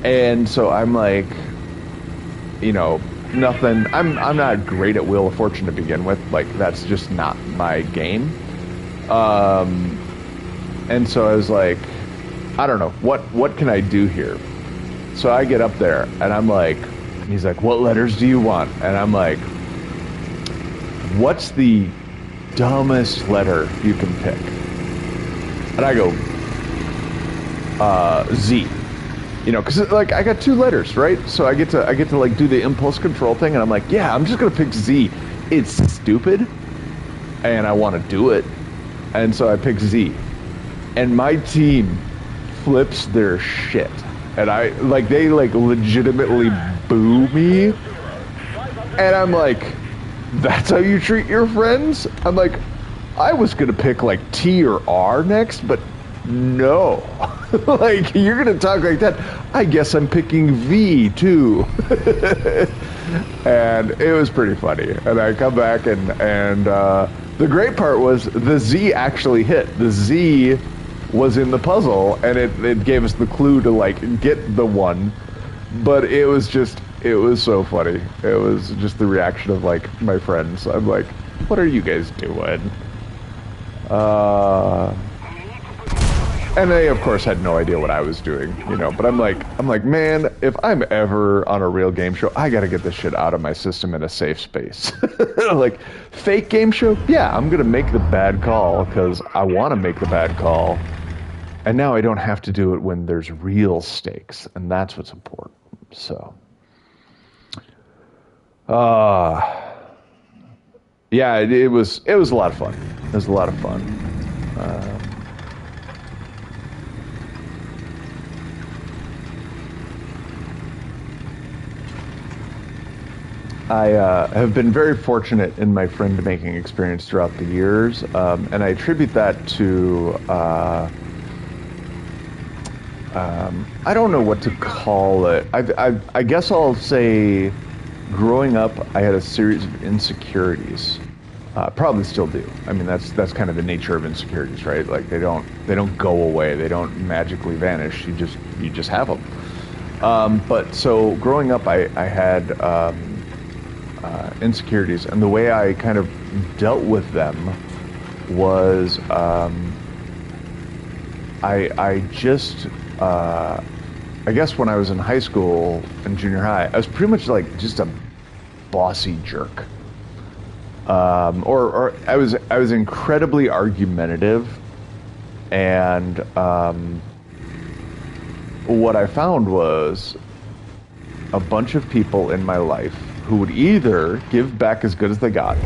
And so I'm like, you know, nothing. I'm not great at Wheel of Fortune to begin with. Like, that's just not my game. And so I was like, I don't know, what can I do here? So I get up there and I'm like, he's like, what letters do you want? And I'm like, what's the dumbest letter you can pick? And I go, Z. You know, because like I got 2 letters, right? So I get to like do the impulse control thing, and I'm like, yeah, I'm just gonna pick Z. It's stupid, and I want to do it, and so I pick Z. And my team flips their shit, and they like legitimately boo me, and I'm like, that's how you treat your friends? I'm like, I was gonna pick like T or R next, but no. Like, you're gonna talk like that? I guess I'm picking V too. and it was pretty funny. And I come back, and the great part was the Z actually hit. The Z was in the puzzle, and it gave us the clue to like get the one. But it was so funny. It was just the reaction of like my friends. I'm like, what are you guys doing? And they, of course, had no idea what I was doing, you know. But I'm like, man, if I'm ever on a real game show, I gotta get this shit out of my system in a safe space. Like, fake game show? Yeah, I'm gonna make the bad call because I want to make the bad call. And now I don't have to do it when there's real stakes, and that's what's important. So, yeah, it was a lot of fun. It was a lot of fun. I have been very fortunate in my friend-making experience throughout the years, and I attribute that to, I don't know what to call it. I guess I'll say growing up, I had a series of insecurities. Probably still do. I mean, that's kind of the nature of insecurities, right? Like they don't go away. They don't magically vanish. You just have them. But so growing up, I had insecurities, and the way I kind of dealt with them was I just I guess when I was in high school and junior high, I was pretty much like just a bossy jerk. Or I was incredibly argumentative, and what I found was a bunch of people in my life who would either give back as good as they got,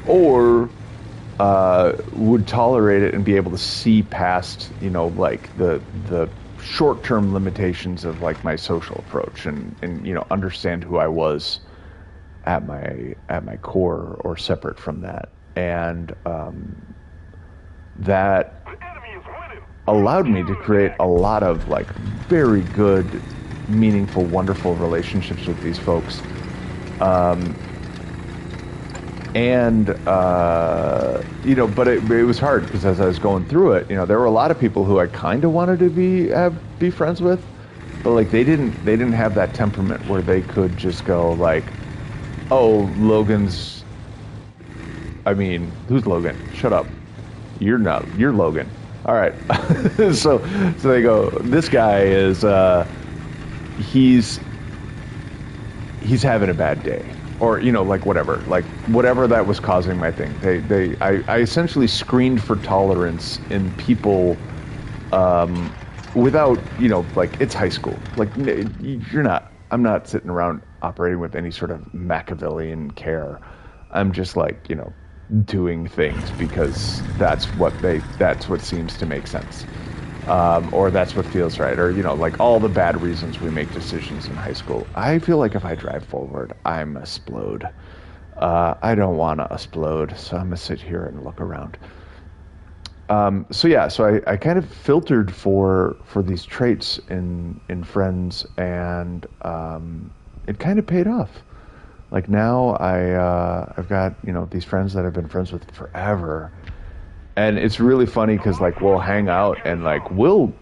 or would tolerate it and be able to see past, you know, like the short-term limitations of like my social approach, and you know, understand who I was at my core, or separate from that. And that allowed me to create a lot of like very good, meaningful, wonderful relationships with these folks. You know, but it was hard because as I was going through it, you know, there were a lot of people who I kind of wanted to be friends with, but like they didn't have that temperament where they could just go like, oh, I mean, who's Logan? Shut up. You're Logan. All right. So they go, this guy is, he's having a bad day. Or, you know, like whatever that was causing my thing. I essentially screened for tolerance in people, without, you know, like, it's high school. Like, I'm not sitting around operating with any sort of Machiavellian care. I'm just like, you know, doing things because that's what seems to make sense. Or that's what feels right, or, you know, like all the bad reasons we make decisions in high school. I feel like if I drive forward, I'm explode. I don't want to explode, so I'm gonna sit here and look around. So I kind of filtered for these traits in friends, and it kind of paid off. Like now I've got, you know, these friends that I've been friends with forever. And it's really funny because, like, we'll hang out and, like, we'll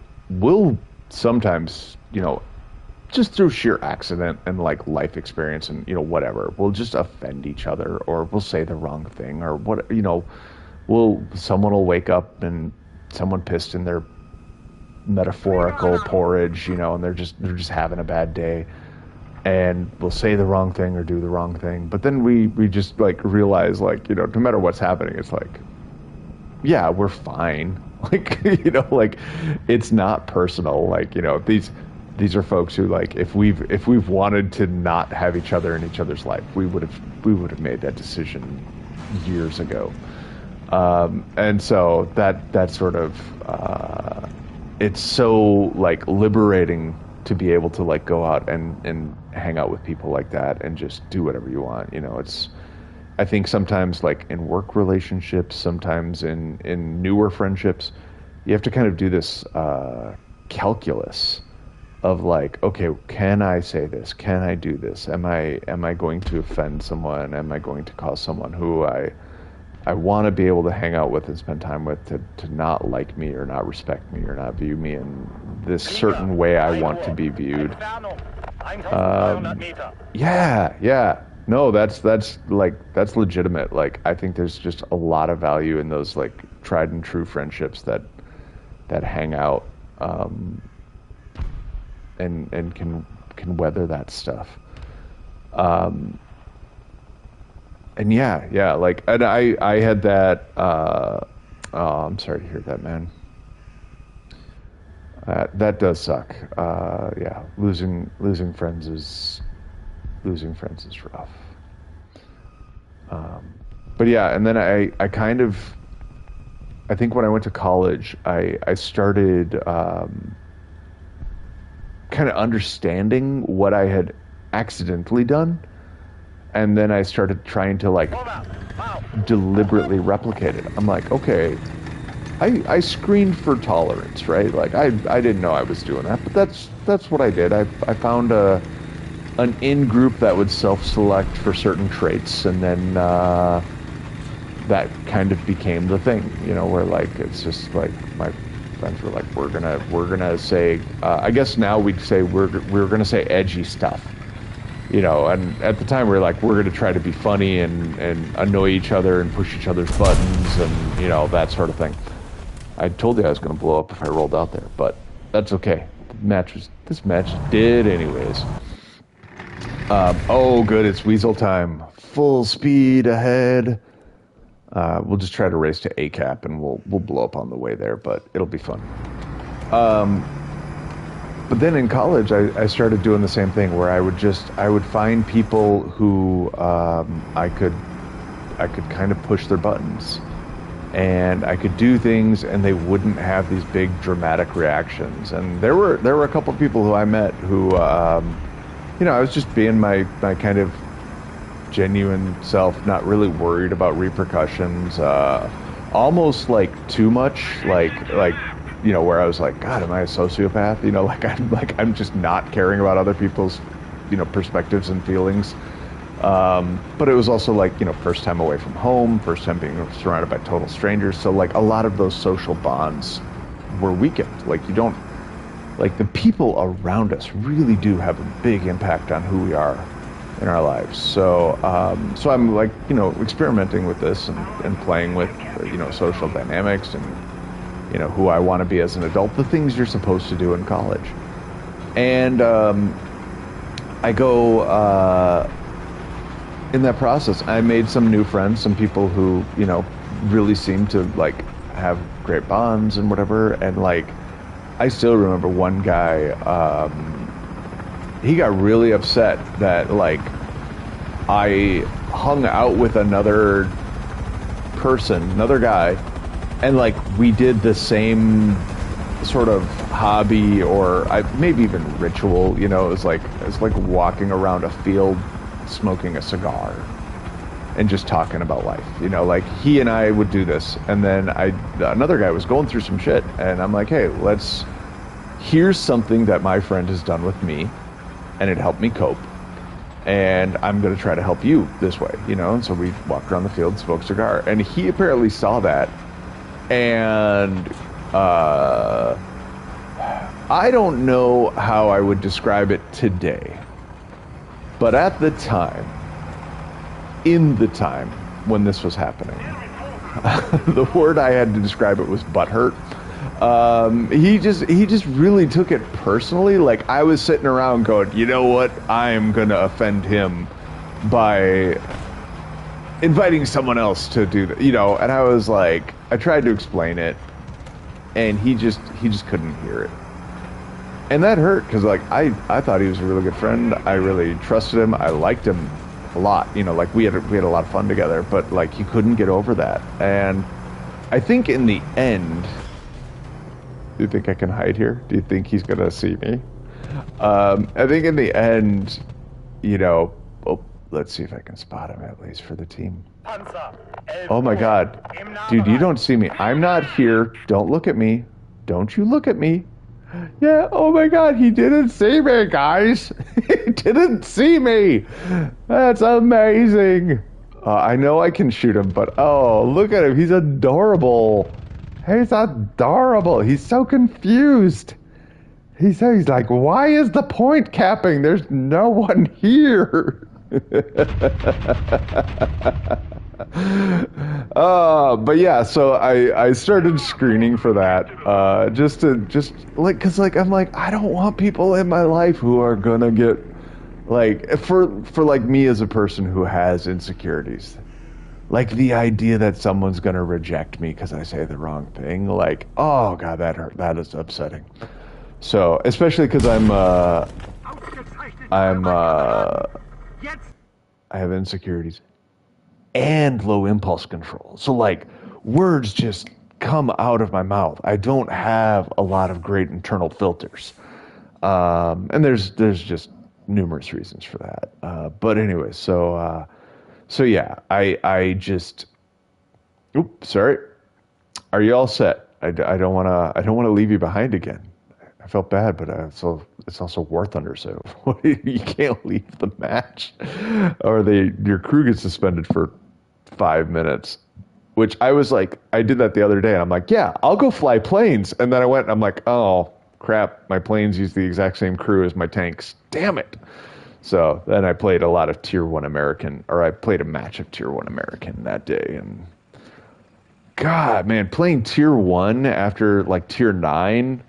sometimes, you know, just through sheer accident and, like, life experience and, you know, whatever, we'll just offend each other, or we'll say the wrong thing, or what, you know, someone will wake up and someone pissed in their metaphorical porridge, you know, and they're just having a bad day. And we'll say the wrong thing or do the wrong thing. But then we just, like, realize, like, you know, no matter what's happening, it's like, yeah, we're fine. Like, you know, like, it's not personal. Like, you know, these are folks who, like, if we've wanted to not have each other in each other's life, we would have made that decision years ago. And so that sort of it's so, like, liberating to be able to, like, go out and hang out with people like that and just do whatever you want. You know, I think sometimes, like, in work relationships, sometimes in newer friendships, you have to kind of do this calculus of like, okay, can I say this? Can I do this? Am I going to offend someone? Am I going to cause someone who I want to be able to hang out with and spend time with to not like me or not respect me or not view me in this certain way I want to be viewed? Yeah, yeah. No, that's legitimate. Like, I think there's just a lot of value in those like tried and true friendships that hang out, and can weather that stuff. And yeah, like, and I had that. Oh, I'm sorry to hear that, man. That does suck. Yeah, losing friends is rough. But yeah, and then I kind of, I think when I went to college, I started kind of understanding what I had accidentally done, and then I started trying to like deliberately replicate it. I'm like, okay, I screened for tolerance, right? Like I didn't know I was doing that, but that's what I did. I found an in-group that would self-select for certain traits, and then that kind of became the thing, where like it's just like my friends were like, we're gonna say, I guess now we'd say we're gonna say edgy stuff, and at the time we were like, we're gonna try to be funny and annoy each other and push each other's buttons and that sort of thing. I told you I was gonna blow up if I rolled out there, but that's okay. This match did anyways. Oh, good. It's Weasel time. Full speed ahead. We'll just try to race to ACAP, and we'll blow up on the way there, but it'll be fun. But then in college, I started doing the same thing, where I would find people who I could kind of push their buttons, and I could do things, and they wouldn't have these big dramatic reactions. And there were a couple of people who I met who. I was just being my kind of genuine self, not really worried about repercussions, almost like too much, like where I was like, God, am I a sociopath? I'm just not caring about other people's, perspectives and feelings. But it was also like, first time away from home, first time being surrounded by total strangers. So like a lot of those social bonds were weakened. Like like the people around us really do have a big impact on who we are in our lives. So I'm like, experimenting with this and playing with, social dynamics and, who I want to be as an adult, the things you're supposed to do in college. And I go, in that process, I made some new friends, some people who, really seem to like have great bonds and whatever. And like, I still remember one guy, he got really upset that like I hung out with another guy, and like we did the same sort of hobby or maybe even ritual, it was like walking around a field smoking a cigar and just talking about life, like he and I would do this. And then another guy was going through some shit, and I'm like, hey, here's something that my friend has done with me, and it helped me cope, and I'm going to try to help you this way, and so we walked around the field, smoked a cigar, and he apparently saw that, and I don't know how I would describe it today, but at the time, when this was happening, the word I had to describe it was butthurt. He just really took it personally. Like I was sitting around going, you know what? I'm gonna offend him by inviting someone else to do that, And I was like, I tried to explain it, and he just couldn't hear it, and that hurt because like I thought he was a really good friend. I really trusted him. I liked him a lot. Like we had a lot of fun together, but like he couldn't get over that. And I think in the end. Do you think I can hide here? Do you think he's gonna see me? I think in the end, let's see if I can spot him at least for the team. Oh my God. Dude, you don't see me. I'm not here. Don't look at me. Don't you look at me. Yeah, oh my god, he didn't see me, guys. He didn't see me. That's amazing. I know I can shoot him, but oh, look at him. He's adorable. He's adorable. He's so confused. He's like, why is the point capping? There's no one here. But yeah, so I started screening for that, just like, cause like I'm like, I don't want people in my life who are gonna get like, for like me as a person who has insecurities, like the idea that someone's gonna reject me because I say the wrong thing, like, oh god, that hurt, that is upsetting. So especially because I have insecurities and low impulse control. So like words just come out of my mouth. I don't have a lot of great internal filters. And there's just numerous reasons for that. But anyway, so yeah, I just, oops, sorry. Are you all set? I don't want to leave you behind again. I felt bad, but it's also War Thunder, so you can't leave the match, or your crew gets suspended for 5 minutes. Which I was like, I did that the other day, and I'm like, yeah, I'll go fly planes, and then I went, and I'm like, oh crap, my planes use the exact same crew as my tanks. Damn it! So then I played a lot of Tier 1 American, or I played a match of Tier 1 American that day, and God, man, playing Tier 1 after like Tier 9.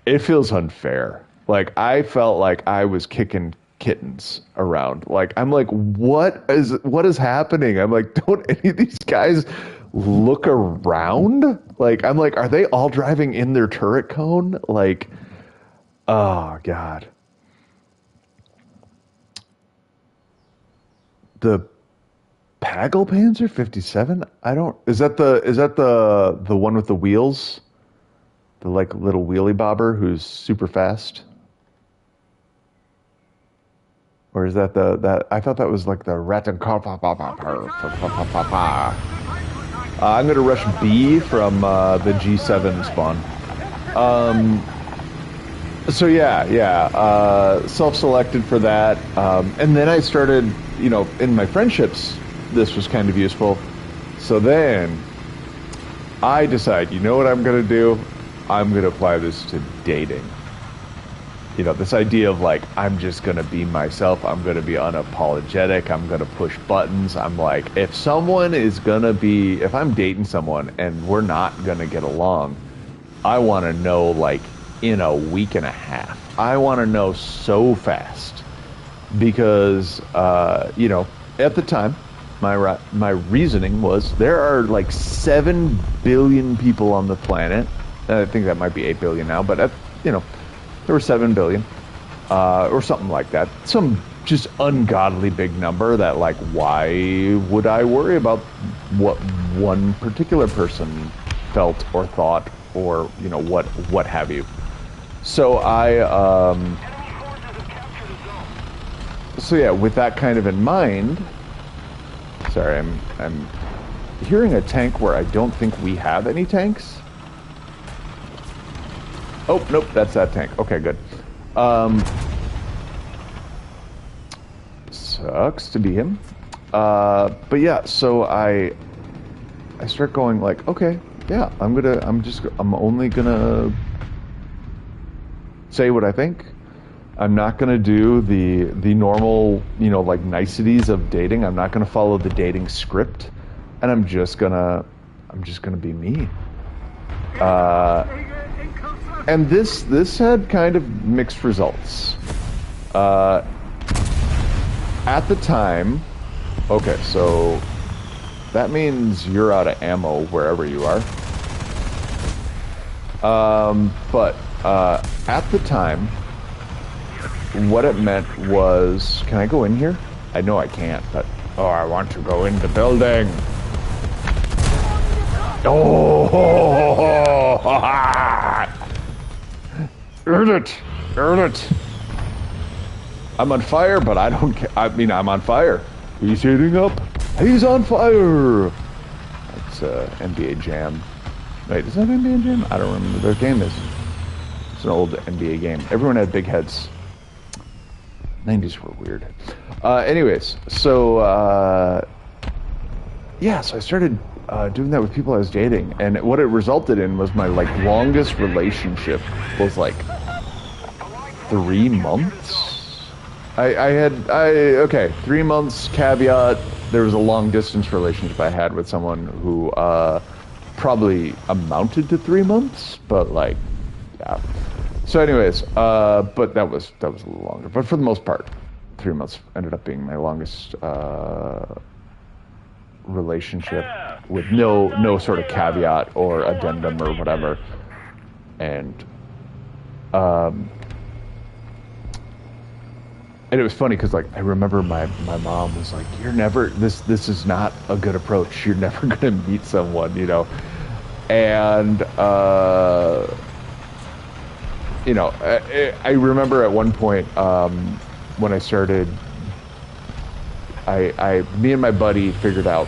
It feels unfair. Like, I felt like I was kicking kittens around. Like, I'm like, what is happening? I'm like, don't any of these guys look around? Like, I'm like, are they all driving in their turret cone? Like, oh god. The Pagelpanzer 57? Is that the one with the wheels? The like little wheelie bobber who's super fast? Or is that that I thought that was like the rat and car. I'm gonna rush B from the G7 spawn. So yeah, self-selected for that, and then I started, in my friendships, this was kind of useful. So then I decide, you know what I'm gonna do? I'm going to apply this to dating. This idea of like, I'm just going to be myself. I'm going to be unapologetic. I'm going to push buttons. I'm like, if I'm dating someone and we're not going to get along, I want to know like in a week and a half. I want to know so fast because, at the time, my reasoning was there are like 7 billion people on the planet. I think that might be 8 billion now, but there were 7 billion, or something like that. Some just ungodly big number that, like, why would I worry about what one particular person felt or thought, or what have you? So with that kind of in mind, sorry, I'm hearing a tank where I don't think we have any tanks. Oh, nope, that's that tank. Okay, good. Sucks to be him. But yeah, so I start going like, okay, yeah, I'm only gonna say what I think. I'm not gonna do the normal, like niceties of dating. I'm not gonna follow the dating script, and I'm just gonna be me. And this had kind of mixed results. At the time, okay, so that means you're out of ammo wherever you are. But at the time, what it meant was, can I go in here? I know I can't, but I want to go in the building. Earn it. I'm on fire, but I don't care. I mean, I'm on fire. He's heating up. He's on fire. That's NBA Jam. Wait, is that NBA Jam? I don't remember. Their game is. It's an old NBA game. Everyone had big heads. 90s were weird. Anyways, so yeah, so I started doing that with people I was dating, and what it resulted in was my like longest relationship was like 3 months. Okay, 3 months caveat. There was a long distance relationship I had with someone who probably amounted to 3 months, but like, yeah. So, anyways, but that was a little longer. But for the most part, 3 months ended up being my longest relationship with no sort of caveat or addendum or whatever. And it was funny because like I remember my mom was like, "You're never this is not a good approach. You're never gonna meet someone, you know." And I remember at one point when I started, me and my buddy figured out.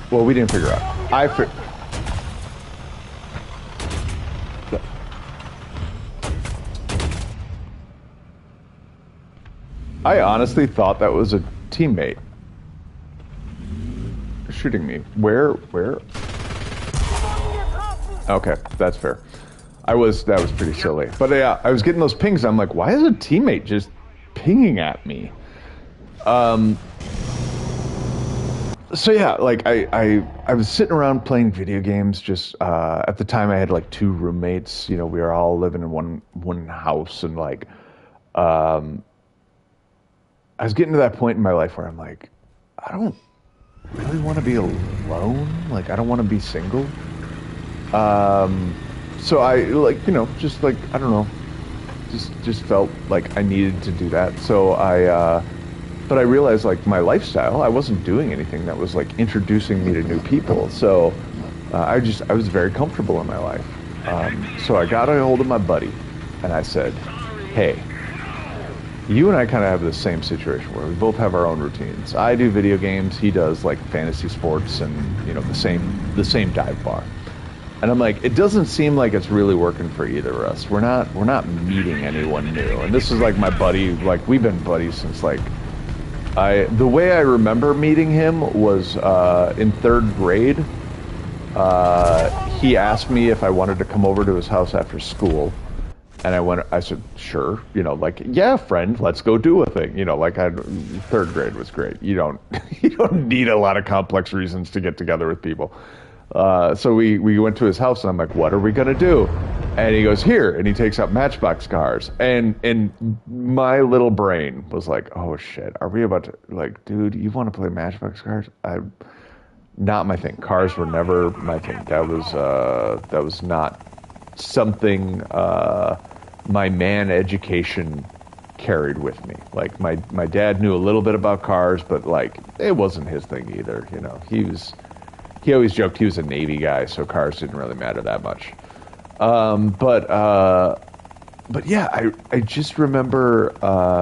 Well, we didn't figure out. I honestly thought that was a teammate shooting me. Where? Okay, that's fair. That was pretty silly. But yeah, I was getting those pings. I'm like, why is a teammate just pinging at me? So yeah, like I was sitting around playing video games. Just at the time, I had like 2 roommates. You know, we were all living in one house, and like, I was getting to that point in my life where I'm like, I don't really want to be alone. Like, I don't want to be single. So I like, just like, I don't know, just felt like I needed to do that. So but I realized like my lifestyle, I wasn't doing anything that was like introducing me to new people. So I was very comfortable in my life. So I got a hold of my buddy and I said, hey, you and I kind of have the same situation where we both have our own routines. I do video games. He does like fantasy sports and, the same dive bar. And I'm like, it doesn't seem like it's really working for either of us. We're not meeting anyone new. And this is like my buddy, like we've been buddies since like, the way I remember meeting him was in 3rd grade. He asked me if I wanted to come over to his house after school. And I said, sure, like, yeah, friend, let's go do a thing. Like 3rd grade was great. You don't need a lot of complex reasons to get together with people. So we went to his house and I'm like, what are we going to do? And he goes, here. And he takes out Matchbox cars. And my little brain was like, oh shit, are we about to, like, dude, you want to play Matchbox cars? Not my thing. Cars were never my thing. That was not something, my man education carried with me. Like my dad knew a little bit about cars, but like it wasn't his thing either. He always joked he was a Navy guy, so cars didn't really matter that much. But yeah, I just remember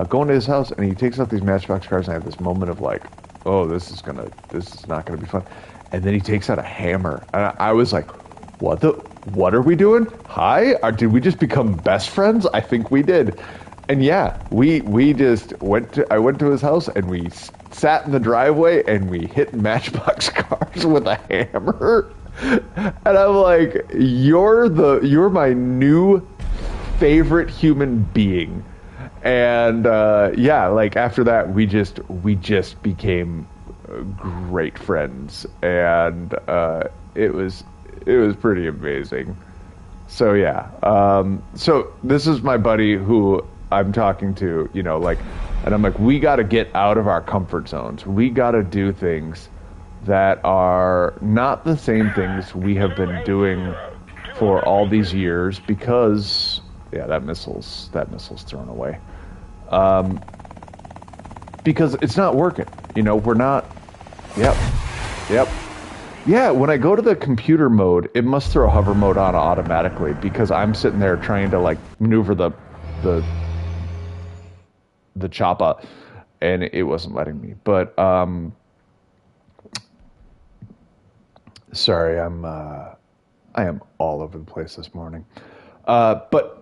going to his house and he takes out these Matchbox cars and I have this moment of like, oh, this is not gonna be fun. And then he takes out a hammer and I was like, what are we doing? Hi? Did we just become best friends? I think we did. And yeah, we just I went to his house and we sat in the driveway and we hit Matchbox cars with a hammer. And I'm like, you're my new favorite human being. And yeah, like after that we just became great friends. And it was pretty amazing. So yeah, so this is my buddy who I'm talking to, and I'm like, we got to get out of our comfort zones. We got to do things that are not the same things we have been doing for all these years because, yeah, that missile's thrown away. Because it's not working. We're not. Yep. Yeah, when I go to the computer mode, it must throw hover mode on automatically because I'm sitting there trying to like maneuver the choppa, and it wasn't letting me. But sorry, I am all over the place this morning. But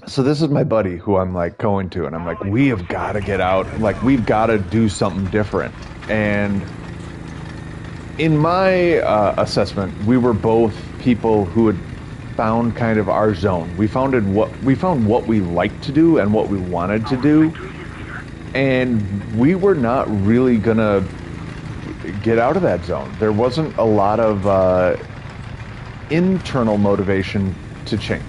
so this is my buddy who I'm like going to, and I'm like, we have got to get out. Like, we've got to do something different. And in my assessment, we were both people who had found kind of our zone. We found what we liked to do and what we wanted to do, and we were not really gonna get out of that zone. There wasn't a lot of internal motivation to change.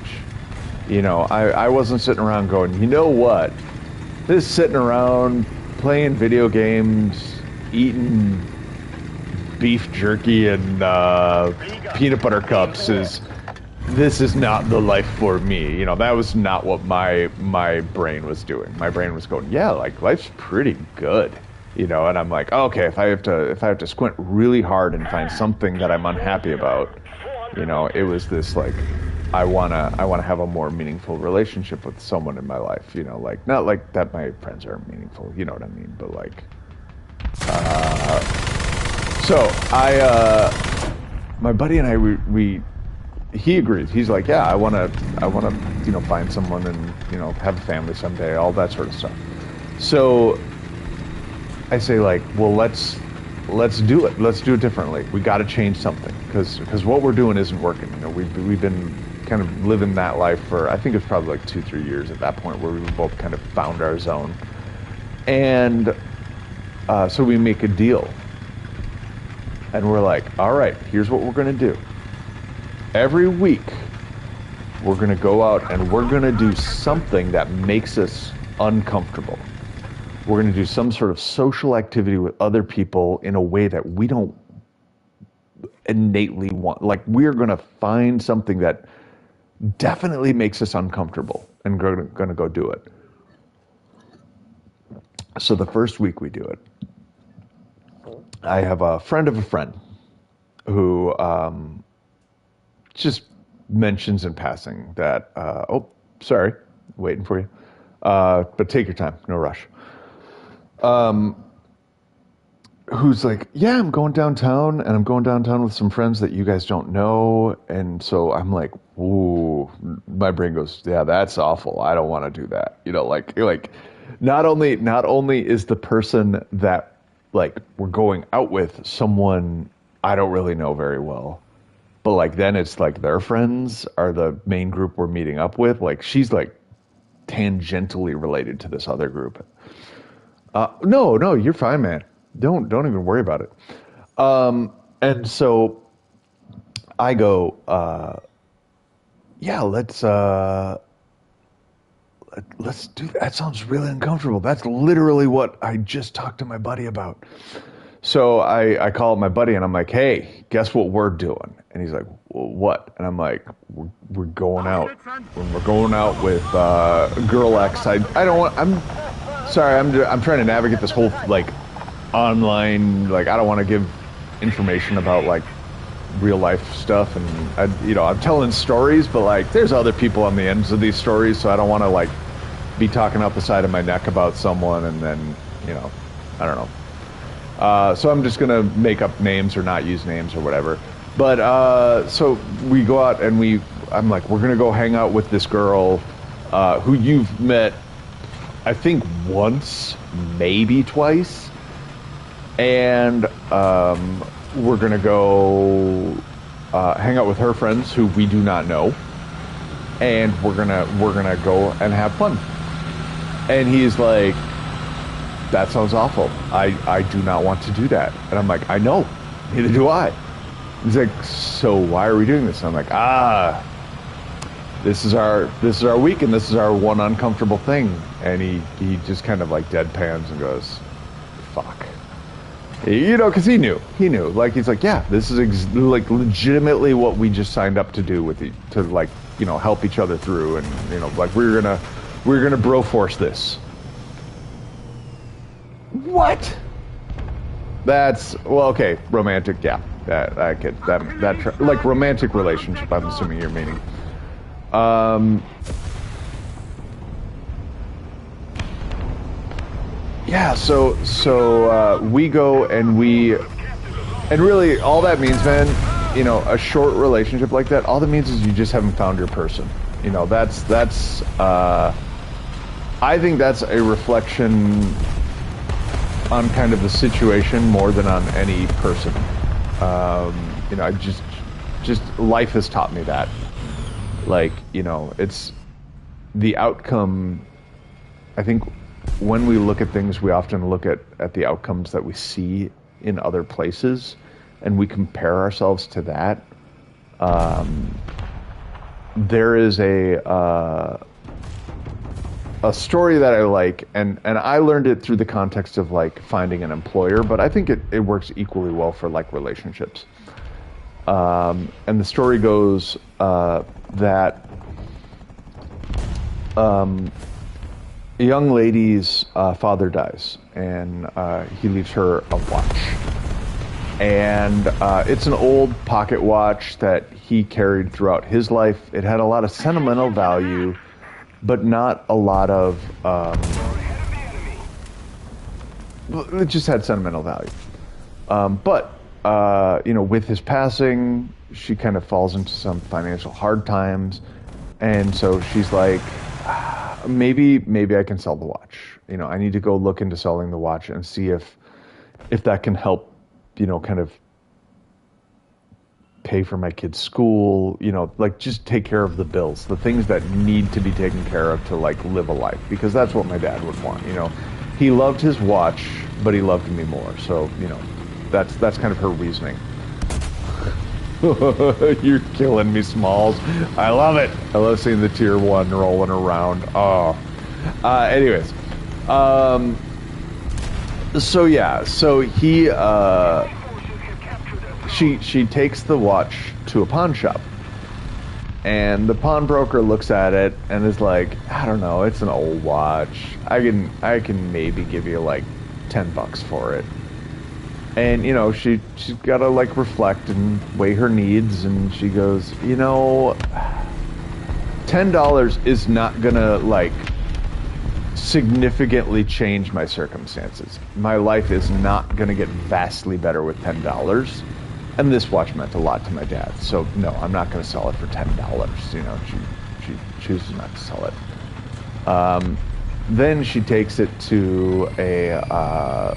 You know, I wasn't sitting around going, you know what? This sitting around playing video games, eating beef jerky and peanut butter cups this is not the life for me. You know, that was not what my brain was doing. My brain was going, yeah, like life's pretty good. You know, and I'm like, okay, if I have to squint really hard and find something that I'm unhappy about, you know, it was this like, I wanna have a more meaningful relationship with someone in my life. You know, like not like that my friends aren't meaningful. You know what I mean? But like, so my buddy and I, he agrees. He's like, yeah, I wanna, you know, find someone and, you know, have a family someday, all that sort of stuff. So I say like, well, let's do it. Let's do it differently. We got to change something because what we're doing isn't working. You know, we've been kind of living that life for, I think it's probably like 2-3 years at that point where we both kind of found our zone. And so we make a deal. And we're like, all right, here's what we're going to do. Every week, we're going to go out and we're going to do something that makes us uncomfortable. We're going to do some sort of social activity with other people in a way that we don't innately want. Like, we're going to find something that definitely makes us uncomfortable and we're going to go do it. So the first week we do it, I have a friend of a friend who just mentions in passing that, oh, sorry, waiting for you. But take your time, no rush. Who's like, yeah, I'm going downtown, and I'm going downtown with some friends that you guys don't know. And so I'm like, ooh, my brain goes, yeah, that's awful. I don't want to do that. You know, like not only is the person that like we're going out with someone I don't really know very well, but like then it's like their friends are the main group we're meeting up with. Like she's like tangentially related to this other group. No, you're fine, man. Don't even worry about it. And so I go, yeah, let's do that. That sounds really uncomfortable. That's literally what I just talked to my buddy about. So I call up my buddy and I'm like, hey, guess what we're doing? And he's like, well, what? And I'm like, we're going out. We're going out with girl X. I don't want. I'm sorry. I'm trying to navigate this whole like online. Like I don't want to give information about like real life stuff, and I'm telling stories, but like there's other people on the ends of these stories, so I don't want to like be talking out the side of my neck about someone and then I don't know. So I'm just gonna make up names or not use names or whatever. But so we go out and I'm like, we're gonna go hang out with this girl who you've met, I think once, maybe twice, and we're gonna go hang out with her friends who we do not know, and we're gonna go and have fun. And he's like, that sounds awful. I do not want to do that. And I'm like, I know, neither do I. He's like, so why are we doing this? And I'm like, this is our week, and this is our one uncomfortable thing. And he just kind of like deadpans and goes, fuck. Because he knew. Like, he's like, yeah, this is like legitimately what we just signed up to do to like, help each other through, and like we're gonna bro force this. What? That's okay. Romantic, yeah. That like romantic relationship. I'm assuming you're meaning. Yeah, so we go and really all that means, man, a short relationship like that, all that means is you just haven't found your person. You know, that's I think that's a reflection on kind of the situation more than on any person. You know, I just life has taught me that. Like, you know, it's the outcome. I think when we look at things, we often look at the outcomes that we see in other places, and we compare ourselves to that. There is a story that I like, and I learned it through the context of like finding an employer, but I think it works equally well for like relationships. And the story goes that a young lady's father dies, and he leaves her a watch. And it's an old pocket watch that he carried throughout his life. It had a lot of sentimental value, but not a lot of... it just had sentimental value. But, you know, with his passing, she kind of falls into some financial hard times. And so she's like, maybe I can sell the watch. You know, I need to go look into selling the watch and see if that can help, you know, kind of pay for my kid's school, you know, like just take care of the bills, the things that need to be taken care of to like live a life, because that's what my dad would want. You know, he loved his watch, but he loved me more. So, you know, that's kind of her reasoning. You're killing me, Smalls. I love it. I love seeing the tier 1 rolling around. Oh. Anyways. So yeah, so he, she takes the watch to a pawn shop, and the pawnbroker looks at it and is like, I don't know, it's an old watch. I can maybe give you like $10 for it. And, you know, she's got to, like, reflect and weigh her needs, and she goes, you know, $10 is not going to, like, significantly change my circumstances. My life is not going to get vastly better with $10. And this watch meant a lot to my dad. So, no, I'm not going to sell it for $10. You know, she chooses not to sell it. Then she takes it to a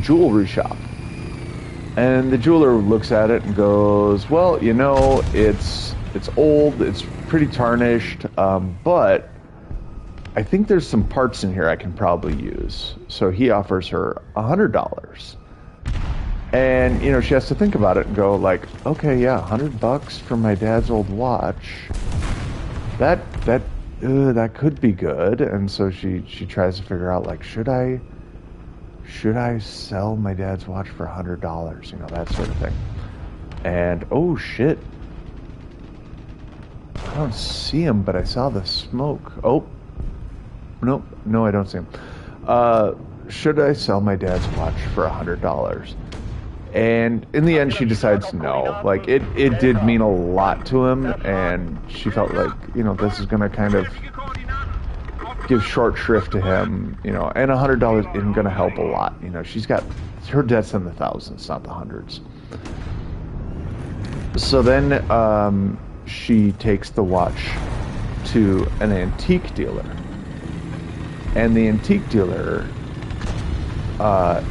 jewelry shop. And the jeweler looks at it and goes, well, you know, it's old, it's pretty tarnished, but I think there's some parts in here I can probably use. So he offers her $100. And, you know, she has to think about it and go like, okay, yeah, $100 for my dad's old watch. That could be good. And so she tries to figure out, like, should I sell my dad's watch for $100? You know, that sort of thing. And, oh, shit. I don't see him, but I saw the smoke. Oh. No, I don't see him. Should I sell my dad's watch for $100? And in the end, she decides no. Like, it did mean a lot to him, and she felt like, you know, this is going to kind of give short shrift to him, you know, and $100 isn't going to help a lot. You know, she's got her debt's in the thousands, not the hundreds. So then she takes the watch to an antique dealer, and the antique dealer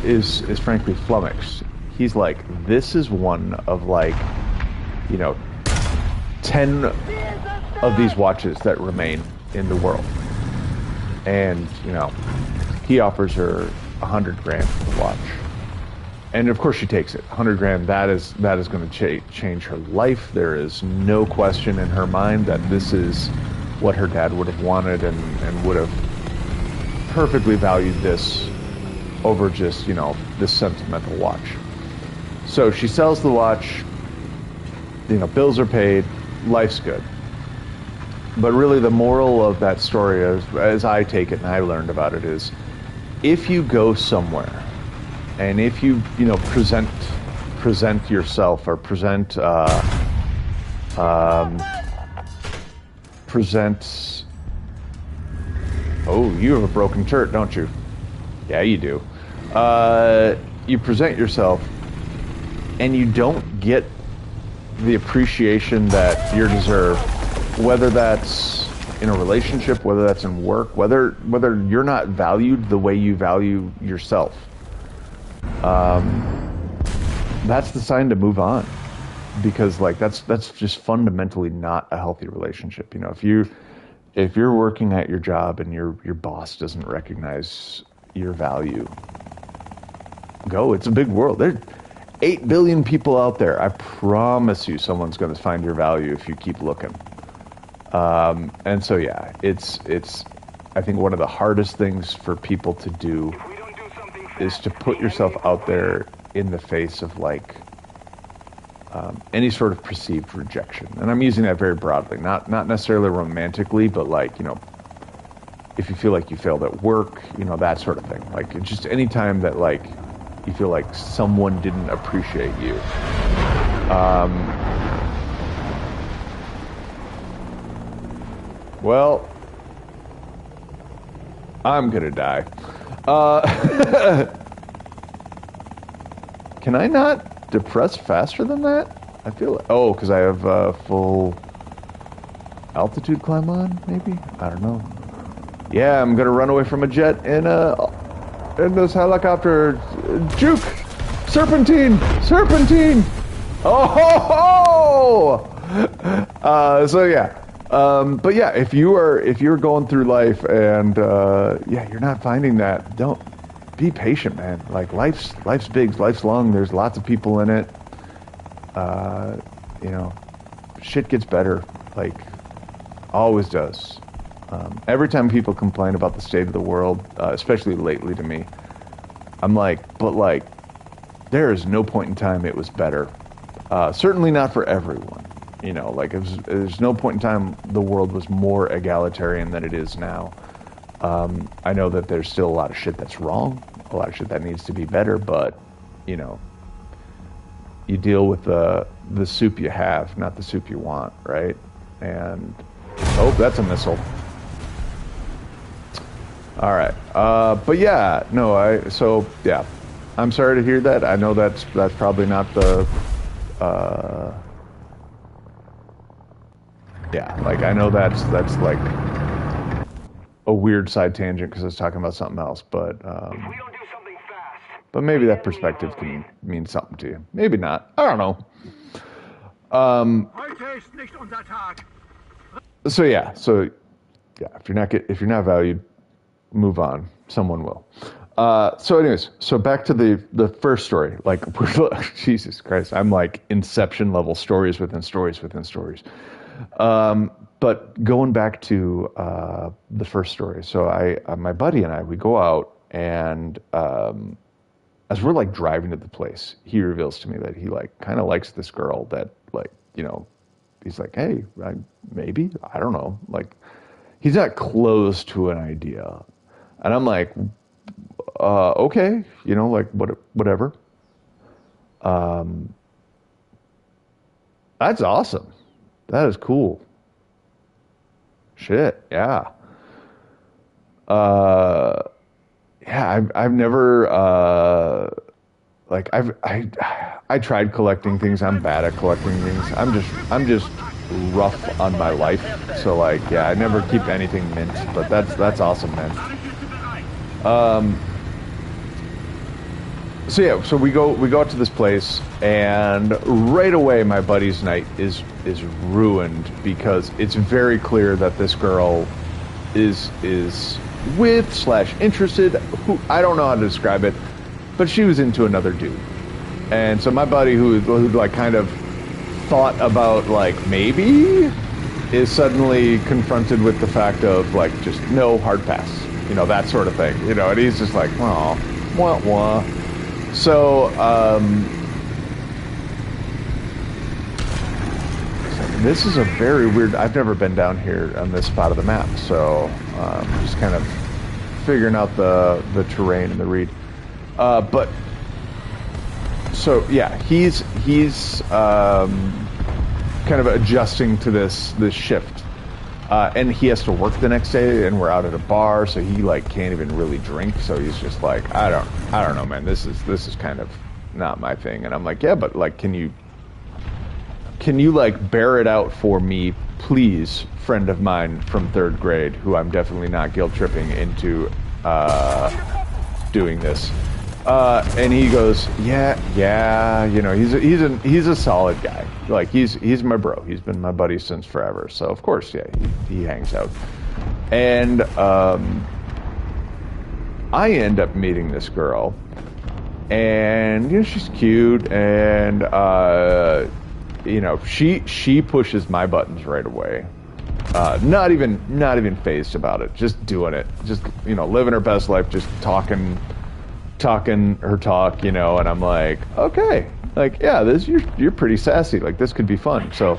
is frankly flummoxed. He's like, this is one of, like, you know, 10 of these watches that remain in the world. And, you know, he offers her $100,000 for the watch. And of course she takes it. $100,000, that is going to change her life. There is no question in her mind that this is what her dad would have wanted, and would have perfectly valued this over just, you know, this sentimental watch. So she sells the watch, you know, bills are paid, life's good. But really the moral of that story, as I take it and I learned about it, is if you go somewhere and if you know, present yourself, or present, oh, you have a broken turret, don't you? Yeah, you do. You present yourself and you don't get the appreciation that you deserve, whether that's in a relationship, whether that's in work, whether you're not valued the way you value yourself, that's the sign to move on, because like that's just fundamentally not a healthy relationship. You know, if you're working at your job and your boss doesn't recognize your value, go. It's a big world. There's 8 billion people out there. I promise you someone's going to find your value if you keep looking. And so, yeah, it's I think one of the hardest things for people to do is to put yourself out there in the face of like any sort of perceived rejection. And I'm using that very broadly, not necessarily romantically, but like, you know, if you feel like you failed at work, you know, that sort of thing. Like just any time that like you feel like someone didn't appreciate you. Well, I'm gonna die. Can I not depress faster than that? I feel like, oh, because I have full altitude climb on, maybe? I don't know. Yeah, I'm gonna run away from a jet in this helicopter. Juke! Serpentine! Serpentine! Oh ho ho! So yeah. But yeah, if you're going through life and yeah, you're not finding that, don't be patient, man. Like life's big, life's long. There's lots of people in it. You know, shit gets better, like always does. Every time people complain about the state of the world, especially lately to me, I'm like, but like, there is no point in time it was better. Certainly not for everyone. You know, like there's no point in time the world was more egalitarian than it is now. I know that there's still a lot of shit that's wrong, a lot of shit that needs to be better, but, you know, you deal with the soup you have, not the soup you want, right? And, oh, that's a missile. All right. But yeah, no, so yeah, I'm sorry to hear that. I know that's probably not the, yeah, like I know that's like a weird side tangent because I was talking about something else, but If we don't do something fast, but maybe that perspective can mean something to you. Maybe not. I don't know. heute ist nicht unser Tag. So yeah, if you're not valued, move on. Someone will. So anyways, so back to the first story. Like, Jesus Christ, I'm like Inception level stories within stories within stories. But going back to the first story, so my buddy and I, we go out, and as we're like driving to the place, he reveals to me that he like kind of likes this girl that like, you know, he's like, hey, maybe, I don't know, like he's not close to an idea, and I'm like, okay, you know, like whatever. That's awesome. That is cool. Shit, yeah. Yeah, I've never like I tried collecting things. I'm bad at collecting things. I'm just rough on my life. So like, yeah, I never keep anything mint. But that's awesome, man. So yeah, so we go out to this place, and right away my buddy's night is ruined because it's very clear that this girl is with / interested, who I don't know how to describe it, but she was into another dude. And so my buddy who like kind of thought about like maybe is suddenly confronted with the fact of like just no, hard pass, you know, that sort of thing, you know, and he's just like, oh, wah wah. So this is a very weird, I've never been down here on this spot of the map, so just kind of figuring out the terrain and the read. But so yeah, he's kind of adjusting to this shift, and he has to work the next day, and we're out at a bar, so he like can't even really drink. So he's just like, I don't know, man. This is kind of not my thing. And I'm like, yeah, but like, can you like bear it out for me please, friend of mine from 3rd grade, who I'm definitely not guilt tripping into doing this. And he goes, yeah, you know, he's a solid guy. Like he's my bro. He's been my buddy since forever. So of course, yeah, he hangs out. And I end up meeting this girl, and you know, she's cute, and you know, she pushes my buttons right away. Not even phased about it. Just doing it. Just, you know, living her best life. Just talking her talk. You know, and I'm like, okay, like, yeah, you're pretty sassy. Like, this could be fun. So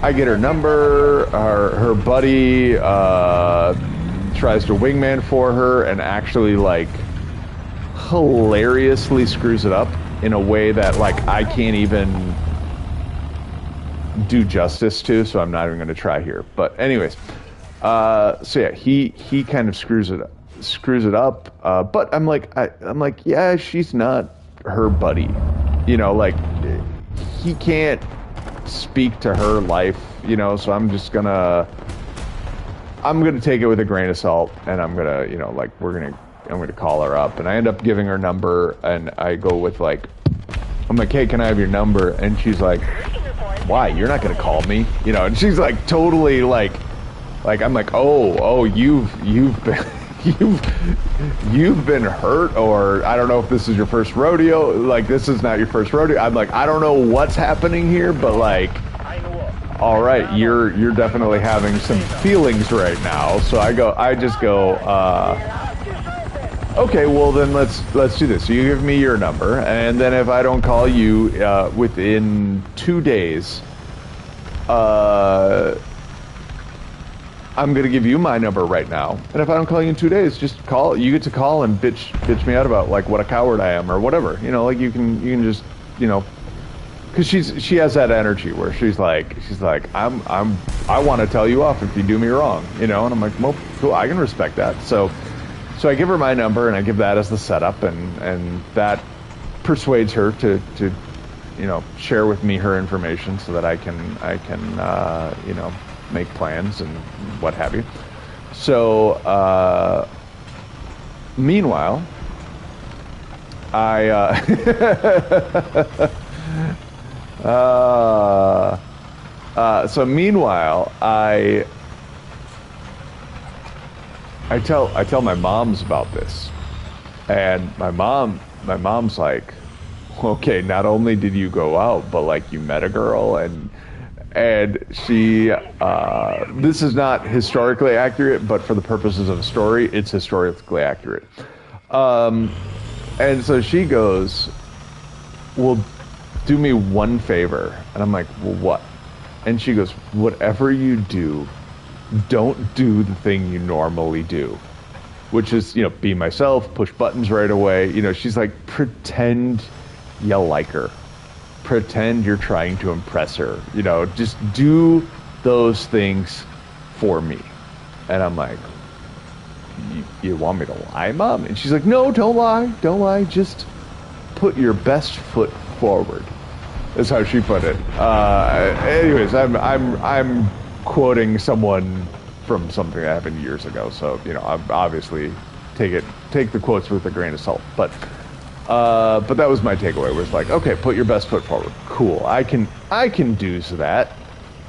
I get her number. Her buddy tries to wingman for her, and actually, like, hilariously screws it up in a way that, like, I can't even do justice to, so I'm not even going to try here. But anyways, so yeah, he kind of screws it up. But I'm like, yeah, she's not her buddy. You know, like, he can't speak to her life, you know, so I'm gonna take it with a grain of salt, and I'm gonna, you know, like, I'm gonna call her up, and I end up giving her number, and I go with, like, I'm like, hey, can I have your number? And she's like, why? You're not gonna call me, you know? And she's like, totally, like I'm like, oh, you've been you've been hurt, or I don't know if this is your first rodeo. Like, this is not your first rodeo. I'm like, I don't know what's happening here, but, like, all right, you're definitely having some feelings right now. So I just go, okay, well then let's do this. So you give me your number, and then if I don't call you within 2 days, I'm gonna give you my number right now. And if I don't call you in 2 days, just call. You get to call and bitch me out about, like, what a coward I am or whatever. You know, like, you can just, you know. Because she has that energy where she's like I want to tell you off if you do me wrong, you know, and I'm like, well, cool, I can respect that. So I give her my number, and I give that as the setup, and that persuades her to you know, share with me her information so that I can you know, make plans and what have you. So meanwhile, so meanwhile, I tell my moms about this, and my mom's like, okay, not only did you go out, but, like, you met a girl, and she this is not historically accurate, but for the purposes of a story, it's historically accurate. And so she goes, well, do me one favor. And I'm like, well, what? And she goes, whatever you do, don't do the thing you normally do, which is, you know, be myself, push buttons right away. You know, she's like, pretend you like her. Pretend you're trying to impress her. You know, just do those things for me. And I'm like, you want me to lie, Mom? And she's like, no, don't lie. Just put your best foot forward. Is how she put it. Anyways, I'm quoting someone from something that happened years ago, so, you know, I'm obviously take the quotes with a grain of salt. But that was my takeaway. Was like, okay, put your best foot forward. Cool. I can do that.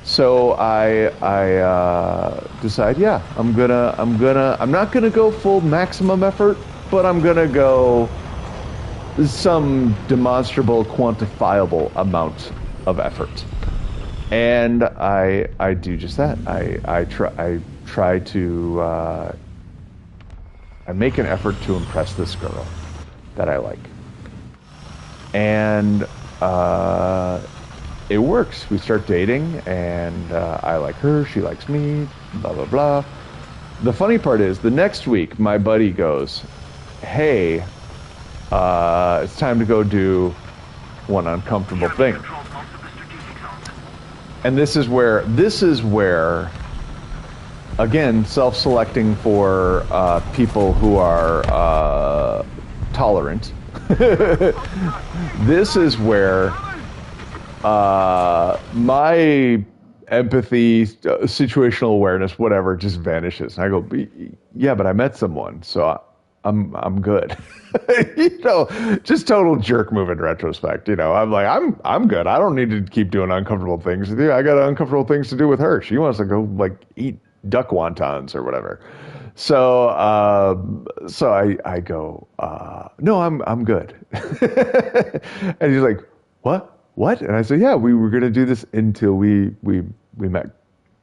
So I decide, yeah, I'm not gonna go full maximum effort, but I'm gonna go some demonstrable, quantifiable amount of effort. And I do just that. I try to I make an effort to impress this girl that I like. And it works. We start dating, and I like her, she likes me, blah, blah, blah. The funny part is, the next week, my buddy goes, hey, it's time to go do one uncomfortable thing. And this is where, again, self-selecting for people who are tolerant. This is where my empathy, situational awareness, whatever, just vanishes. And I go, yeah, but I met someone, so I'm good. You know, just total jerk move in retrospect. You know, I'm like, I'm good. I don't need to keep doing uncomfortable things with you. I got uncomfortable things to do with her. She wants to go like eat duck wontons or whatever. So, I go, no, I'm good. And he's like, what? And I said, yeah, we were gonna do this until we met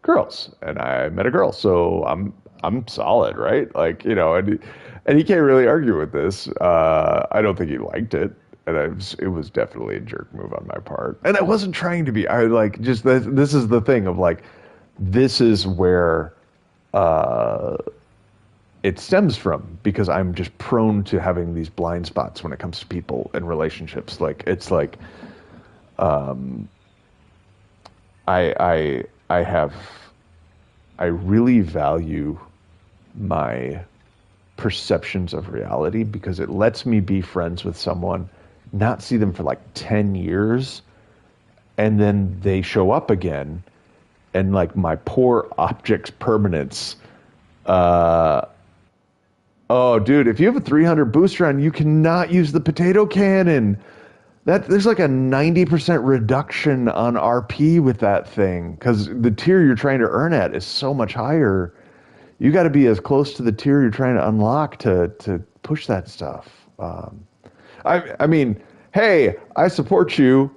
girls, and I met a girl, so I'm solid, right? Like, you know, and he can't really argue with this. I don't think he liked it, and it was definitely a jerk move on my part, and I wasn't trying to be. I like just this is the thing of like, this is where it stems from, because I'm just prone to having these blind spots when it comes to people and relationships. Like, it's like, I really value my perceptions of reality, because it lets me be friends with someone, not see them for like 10 years, and then they show up again, and like my poor object's permanence, oh, dude, if you have a 300 booster on, you cannot use the potato cannon. There's like a 90% reduction on RP with that thing, because the tier you're trying to earn at is so much higher. You got to be as close to the tier you're trying to unlock to push that stuff. I mean, hey, I support you.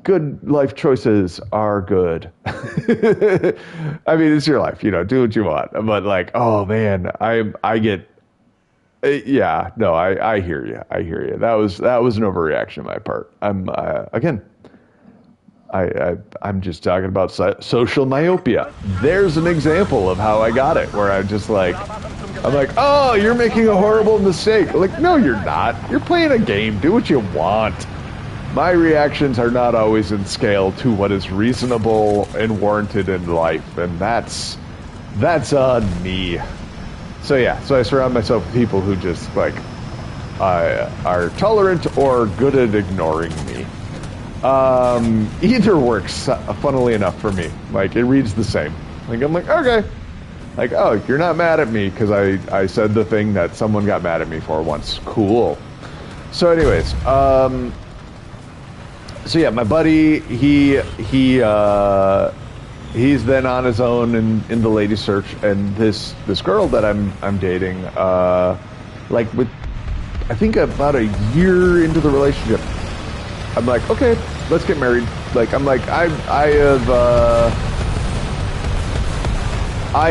Good life choices are good. I mean, it's your life, you know, do what you want. But like, oh man, I get. Yeah, no, I hear you. I hear you. That was an overreaction on my part. I'm just talking about social myopia. There's an example of how I got it, where I'm like, oh, you're making a horrible mistake. Like, no, you're not. You're playing a game. Do what you want. My reactions are not always in scale to what is reasonable and warranted in life, and that's on me. So yeah, so I surround myself with people who just like are tolerant or good at ignoring me. Either works, funnily enough, for me. Like, it reads the same. Like, I'm like, okay. Like, oh, you're not mad at me because I said the thing that someone got mad at me for once. Cool. So anyways, so yeah, my buddy, he's then on his own in the lady search, and this girl that I'm dating, like with, I think about a year into the relationship, I'm like, okay, let's get married. Like, I'm like, I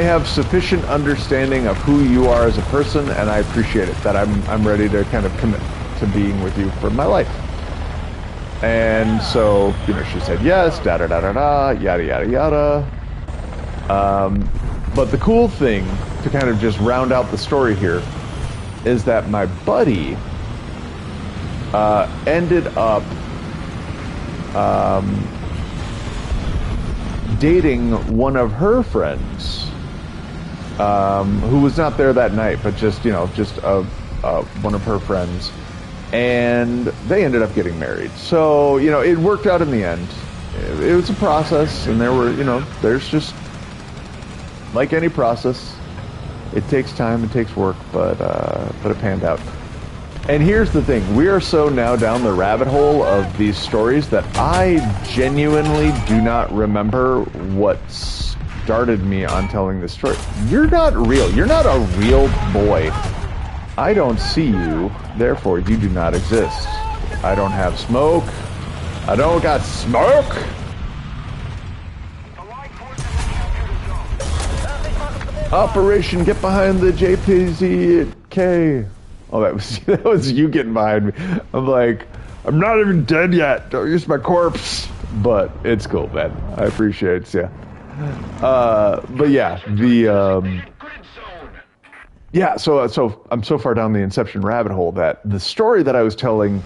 have sufficient understanding of who you are as a person, and I appreciate it, that I'm ready to kind of commit to being with you for my life. And so, you know, she said yes, da-da-da-da-da, yada, yada, yada. But the cool thing, to kind of just round out the story here, is that my buddy ended up dating one of her friends, who was not there that night, but just, you know, just one of her friends. And they ended up getting married. So, you know, it worked out in the end. It was a process, and there were, you know, there's just, like any process, it takes time, it takes work, but it panned out. And here's the thing, we are so now down the rabbit hole of these stories that I genuinely do not remember what started me on telling this story. You're not real. You're not a real boy. I don't see you, therefore you do not exist. I don't have smoke. I don't got smoke. Operation Get Behind the JPZK. Oh, that was you getting behind me. I'm like, I'm not even dead yet. Don't use my corpse. But it's cool, man. I appreciate it. Yeah. But yeah, yeah, so I'm so far down the Inception rabbit hole that the story that I was telling,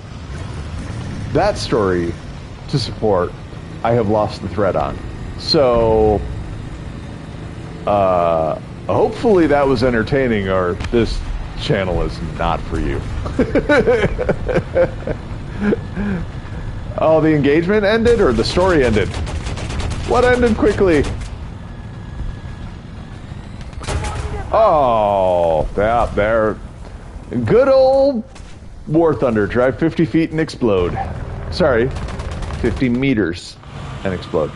that story to support, I have lost the thread on. So, hopefully that was entertaining, or this channel is not for you. Oh, the engagement ended or the story ended? What ended quickly? Oh, yeah, there. Good old War Thunder. Drive 50 feet and explode. Sorry, 50 meters and explode.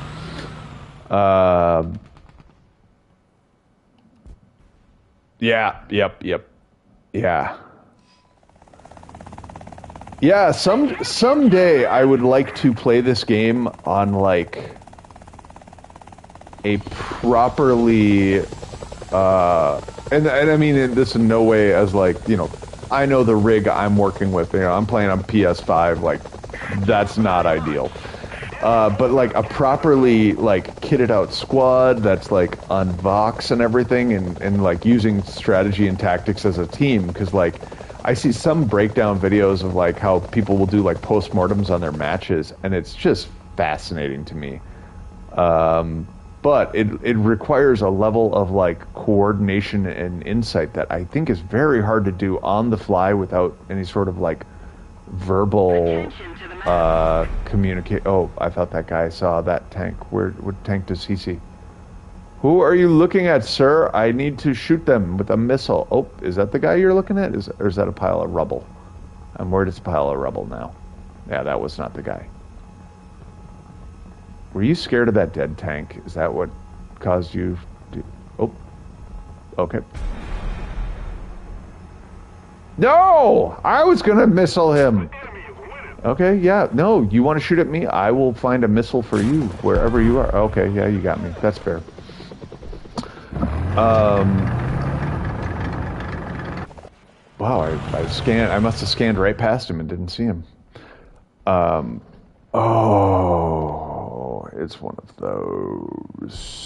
Yeah, yep. Yeah. Yeah, someday I would like to play this game on like a properly and I mean this in no way as like, you know, I know the rig I'm working with, you know, I'm playing on PS5, like that's not ideal. But like a properly like kitted out squad that's like on Vox and everything and like using strategy and tactics as a team because like I see some breakdown videos of like how people will do like postmortems on their matches and it's just fascinating to me. But it requires a level of like coordination and insight that I think is very hard to do on the fly without any sort of like verbal communicate. Oh, I thought that guy saw that tank. What tank does he see? Who are you looking at, sir? I need to shoot them with a missile. Oh, is that the guy you're looking at? Or is that a pile of rubble? I'm worried it's a pile of rubble now. Yeah, that was not the guy. Were you scared of that dead tank? Is that what caused you to... Oh, okay. No! I was gonna missile him! Okay, yeah, no, you want to shoot at me? I will find a missile for you, wherever you are. Okay, yeah, you got me. That's fair. Wow, I scanned... I must have scanned right past him and didn't see him. Oh, it's one of those.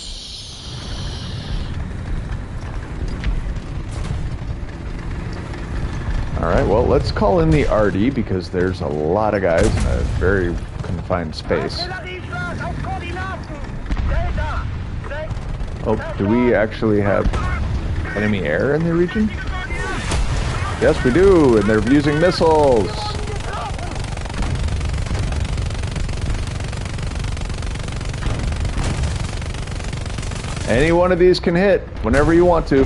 All right, well, let's call in the RD because there's a lot of guys in a very confined space. Oh, do we actually have enemy air in the region? Yes, we do, and they're using missiles. Any one of these can hit whenever you want to.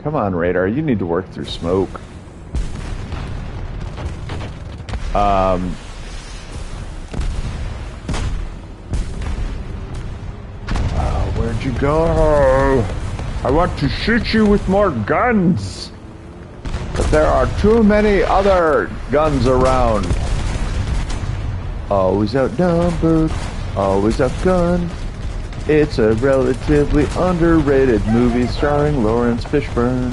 Come on, radar, you need to work through smoke. Where'd you go? I want to shoot you with more guns. But there are too many other guns around. Always outnumbered, always outgunned. It's a relatively underrated movie starring Lawrence Fishburne.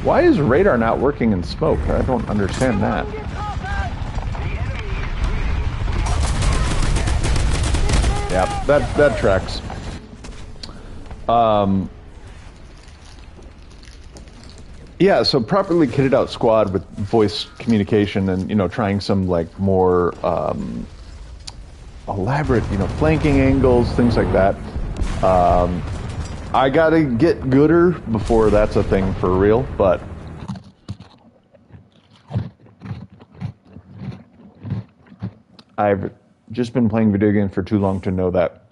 Why is radar not working in smoke? I don't understand that. Yep, that tracks. Yeah, so properly kitted out squad with voice communication and, you know, trying some like more elaborate, you know, flanking angles, things like that. I gotta get gooder before that's a thing for real, but I've just been playing video games for too long to know that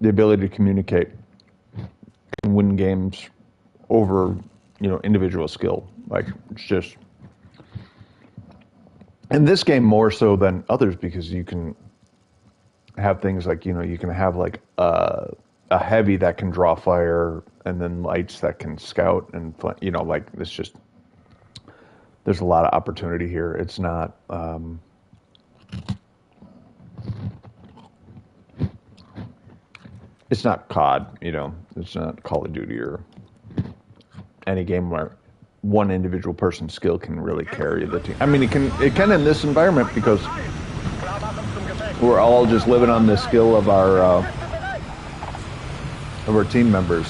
the ability to communicate can win games over, you know, individual skill. Like, it's just... in this game more so than others because you can have things like, you know, you can have like a heavy that can draw fire and then lights that can scout and, you know, like it's just... there's a lot of opportunity here. It's not... it's not COD, you know, it's not Call of Duty or any game where one individual person's skill can really carry the team. I mean, it can in this environment because we're all just living on the skill of our team members.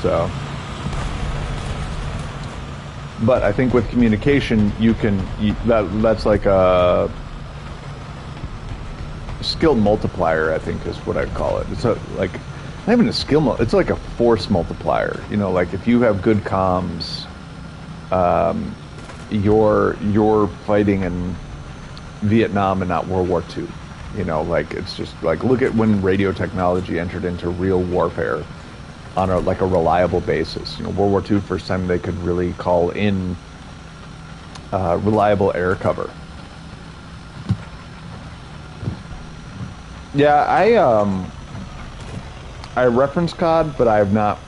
So, but I think with communication, that's like a skill multiplier, I think is what I'd call it. It's like not even a skill it's like a force multiplier. You know, like if you have good comms, you're fighting in Vietnam and not World War II. You know, like it's just like look at when radio technology entered into real warfare on a reliable basis. You know, World War II, first time they could really call in reliable air cover. Yeah, I reference COD, but I have not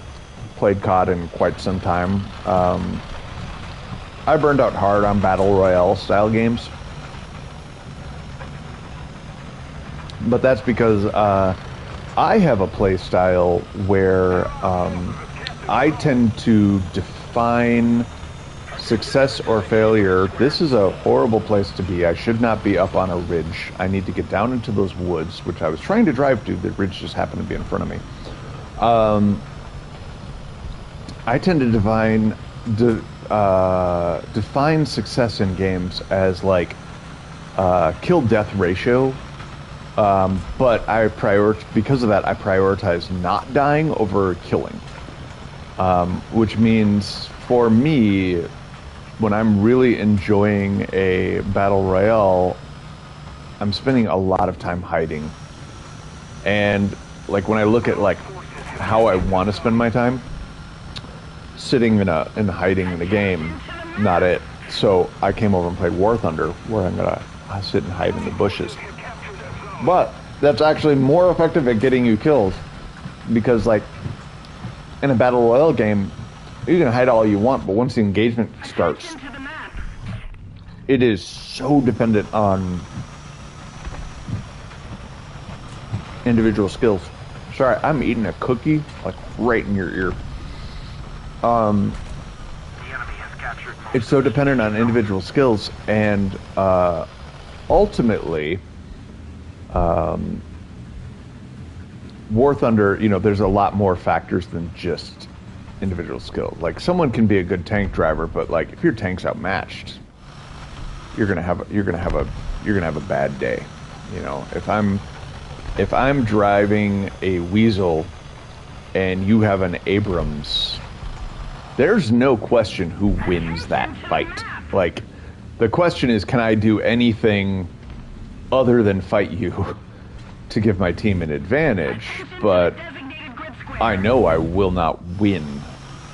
played COD in quite some time. I burned out hard on Battle Royale style games. But that's because I have a play style where I tend to define success or failure. This is a horrible place to be. I should not be up on a ridge. I need to get down into those woods, which I was trying to drive to. The ridge just happened to be in front of me. I tend to define success in games as like kill-death ratio. But because of that, I prioritize not dying over killing. Which means for me, when I'm really enjoying a battle royale, I'm spending a lot of time hiding. And like when I look at like how I want to spend my time, sitting in hiding in a game, not it. So I came over and played War Thunder, where I'm gonna sit and hide in the bushes. But that's actually more effective at getting you kills, because like in a battle royale game, you can hide all you want, but once the engagement starts, it is so dependent on individual skills. Sorry, I'm eating a cookie like right in your ear. It's so dependent on individual skills, and ultimately, War Thunder, you know, there's a lot more factors than just individual skill. Like someone can be a good tank driver, but like if your tank's outmatched, you're gonna have a bad day. You know, if I'm driving a Weasel and you have an Abrams, there's no question who wins that fight. Like the question is, can I do anything other than fight you to give my team an advantage? But I know I will not win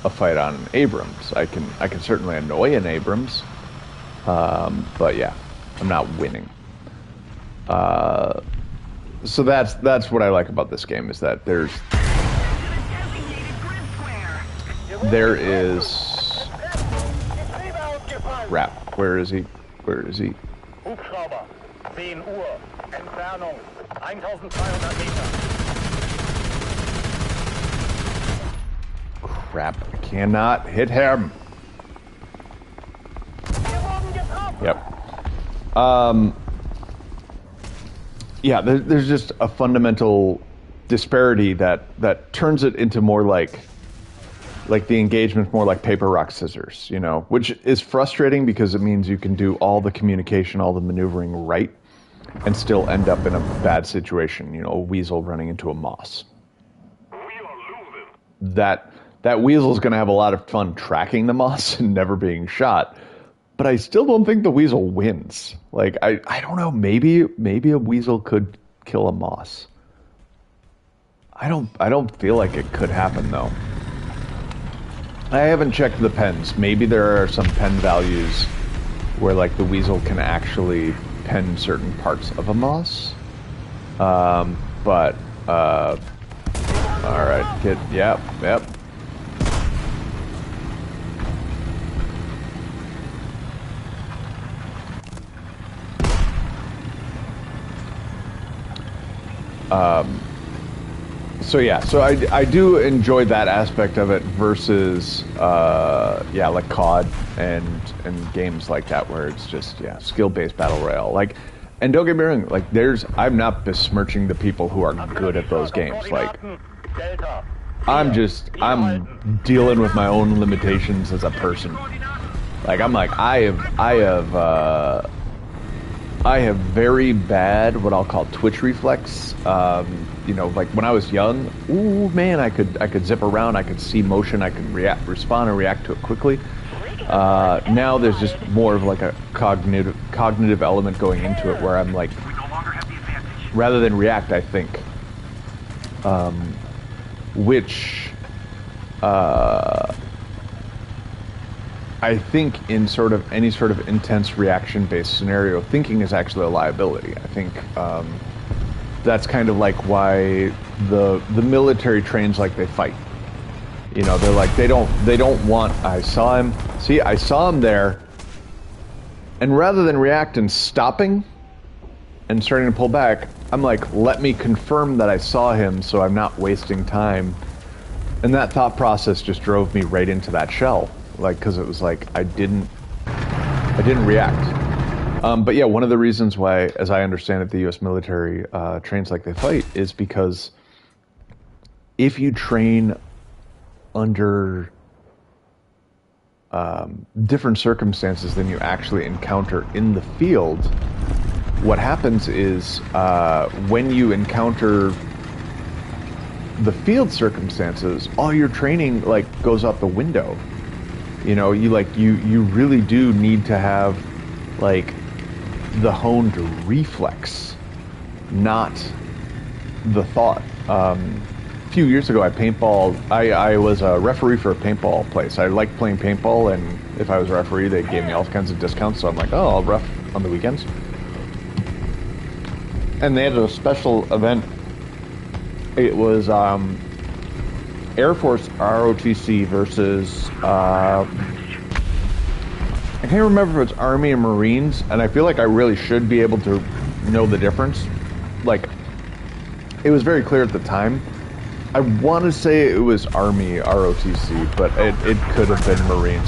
a fight on an Abrams. I can certainly annoy an Abrams, but yeah, I'm not winning. So that's what I like about this game, is that there is crap. Where is he? Where is he? Hubschrauber, 10 Uhr, Entfernung 1200 Meter. Crap, I cannot hit him. Yep. Yeah, there's just a fundamental disparity that turns it into more like the engagement's more like paper, rock, scissors, you know, which is frustrating because it means you can do all the communication, all the maneuvering right, and still end up in a bad situation, you know, a Weasel running into a moss. That Weasel's going to have a lot of fun tracking the moss and never being shot, but I still don't think the Weasel wins. Like, I don't know, maybe a Weasel could kill a moss. I don't feel like it could happen, though. I haven't checked the pens. Maybe there are some pen values where, like, the Weasel can actually pen certain parts of a moss. But, alright, yep. So yeah, so I do enjoy that aspect of it versus yeah, like COD and games like that where it's just skill-based battle royale. Like, and don't get me wrong, like I'm not besmirching the people who are good at those games. Like, I'm dealing with my own limitations as a person. Like, I'm like I have very bad what I'll call twitch reflex. You know, like when I was young, ooh man, I could zip around, I could see motion, I could respond and react to it quickly. Now there's just more of like a cognitive element going into it where I'm like, rather than react, I think. Which I think in sort of any sort of intense reaction-based scenario, thinking is actually a liability. I think that's kind of like why the military trains like they fight. You know, they're like they don't want. I saw him there, and rather than react and stopping and starting to pull back, I'm like, let me confirm that I saw him, so I'm not wasting time. And that thought process just drove me right into that shell. Like, because it was like I didn't react. But yeah, one of the reasons why, as I understand it, the U.S. military trains like they fight is because if you train under different circumstances than you actually encounter in the field, what happens is when you encounter the field circumstances, all your training like goes out the window. You know, you really do need to have like the honed reflex, not the thought. A few years ago, I was a referee for a paintball place. I liked playing paintball, and if I was a referee, they gave me all kinds of discounts. So I'm like, oh, I'll ref on the weekends. And they had a special event. It was Air Force ROTC versus I can't remember if it's Army or Marines, and I feel like I really should be able to know the difference. Like, it was very clear at the time. I want to say it was Army ROTC, but it could have been Marines.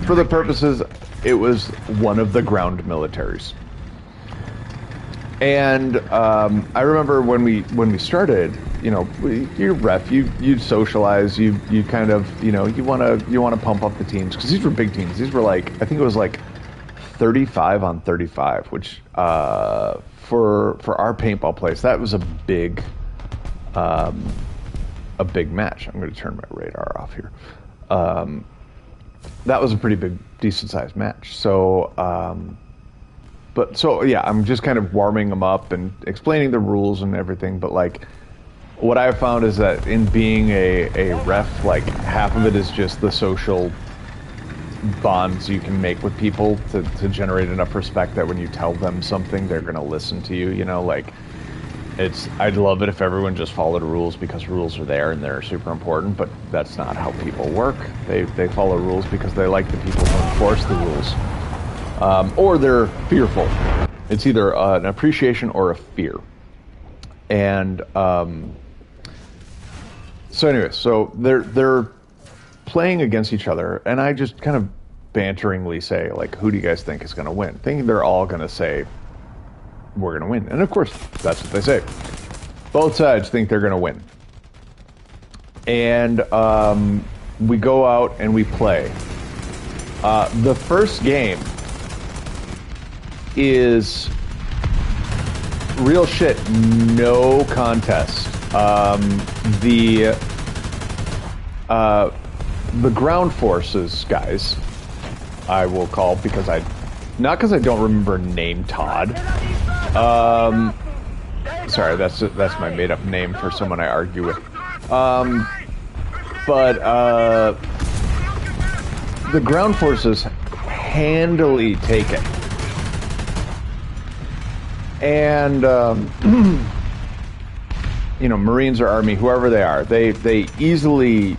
For the purposes, it was one of the ground militaries. And I remember when we started, you know, you're ref, you socialize, you kind of, you know, you want to pump up the teams, because these were big teams. These were like, I think it was like 35 on 35, which for our paintball place, that was a big match. I'm going to turn my radar off here. That was a pretty big, decent sized match. So yeah, I'm just kind of warming them up and explaining the rules and everything. But like, what I've found is that in being a ref, like half of it is just the social bonds you can make with people to generate enough respect that when you tell them something, they're going to listen to you. You know, like I'd love it if everyone just followed rules because rules are there and they're super important. But that's not how people work. They follow rules because they like the people who enforce the rules. Or they're fearful. It's either an appreciation or a fear. And so anyway, so they're playing against each other, and I just kind of banteringly say, like, who do you guys think is going to win? Thinking they're all going to say, we're going to win. And of course, that's what they say. Both sides think they're going to win. And we go out and we play. The first game is real shit, no contest. The ground forces guys, I will call, because not because I don't remember name Todd. Sorry, that's my made up name for someone I argue with. But the ground forces handily take it. And you know, Marines or Army, whoever they are, they easily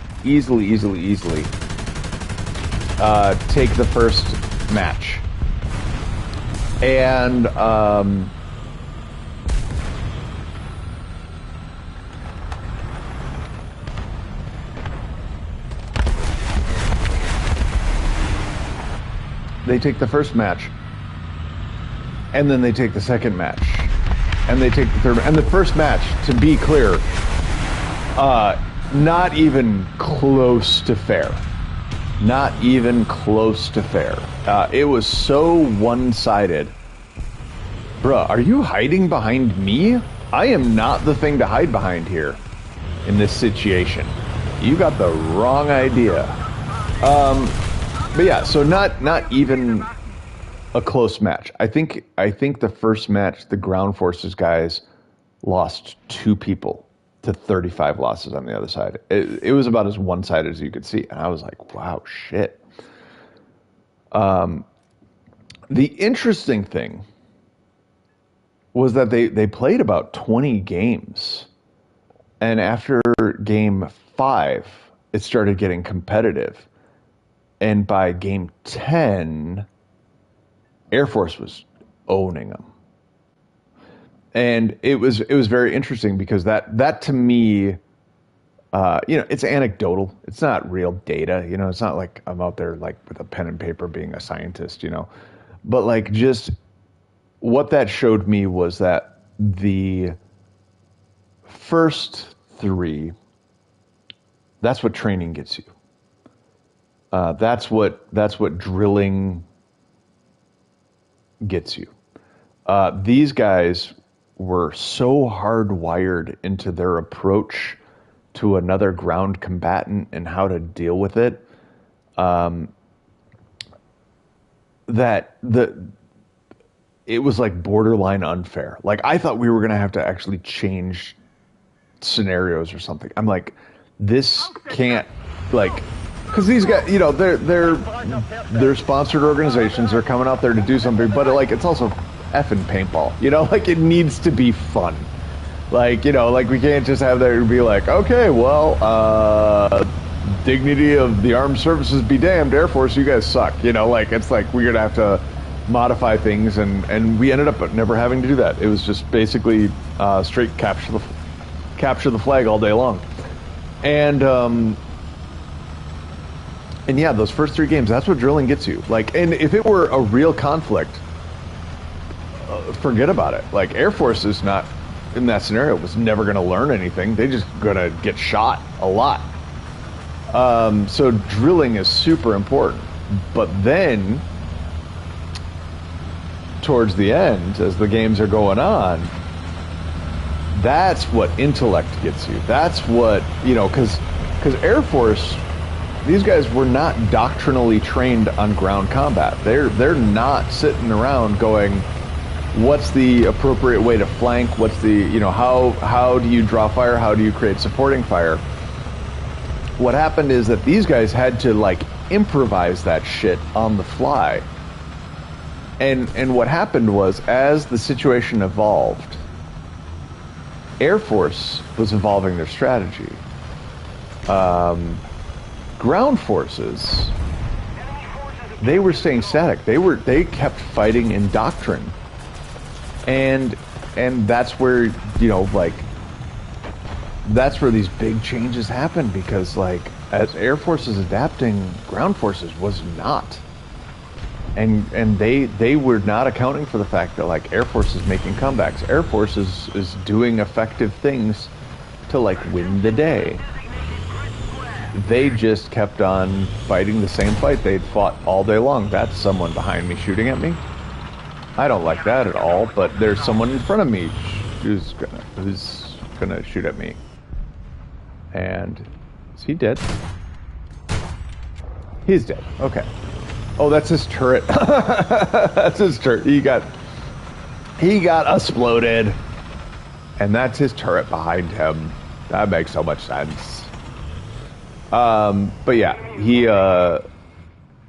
take the first match. And they take the first match, and then they take the second match, and they take the third. And the first match, to be clear, not even close to fair. Not even close to fair. It was so one-sided. Bruh, are you hiding behind me? I am not the thing to hide behind here in this situation. You got the wrong idea. But yeah, so not even a close match. I think the first match, the ground forces guys lost 2 people to 35 losses on the other side. It was about as one-sided as you could see. And I was like, wow, shit. The interesting thing was that they played about 20 games. And after game 5, it started getting competitive. And by game 10, Air Force was owning them. And it was very interesting because that to me, it's anecdotal. It's not real data. It's not like I'm out there like with a pen and paper being a scientist, But like just what that showed me was that the first 3, that's what training gets you. That's what drilling gets you. These guys were so hardwired into their approach to another ground combatant and how to deal with it, that it was like borderline unfair. Like I thought we were going to have to actually change scenarios or something. I'm like, this can't, like, because these guys, they're sponsored organizations. They're coming out there to do something, but it's also effing paintball. Like it needs to be fun. Like we can't just have there to be like, okay, well, dignity of the armed services be damned, Air Force, you guys suck. It's like we're gonna have to modify things, and we ended up never having to do that. It was just basically straight capture the flag all day long, and yeah, those first 3 games, that's what drilling gets you. Like, and if it were a real conflict, forget about it. Like Air Force is not in that scenario, was never going to learn anything. They just going to get shot a lot. So drilling is super important. But then towards the end, as the games are going on, that's what intellect gets you. That's what, because Air Force, these guys were not doctrinally trained on ground combat. They're not sitting around going, what's the appropriate way to flank? What's the, how do you draw fire? How do you create supporting fire? What happened is that these guys had to like improvise that shit on the fly. And what happened was, as the situation evolved, Air Force was evolving their strategy. Ground forces, they were staying static. They kept fighting in doctrine. And that's where, that's where these big changes happen, because as Air Force is adapting, ground forces was not. And they were not accounting for the fact that Air Force is making comebacks. Air Force is doing effective things to win the day. They just kept on fighting the same fight they'd fought all day long. That's someone behind me shooting at me. I don't like that at all, but there's someone in front of me who's gonna shoot at me. And is he dead? He's dead. Okay. Oh, that's his turret. That's his turret. He got exploded, and that's his turret behind him. That makes so much sense. But yeah, he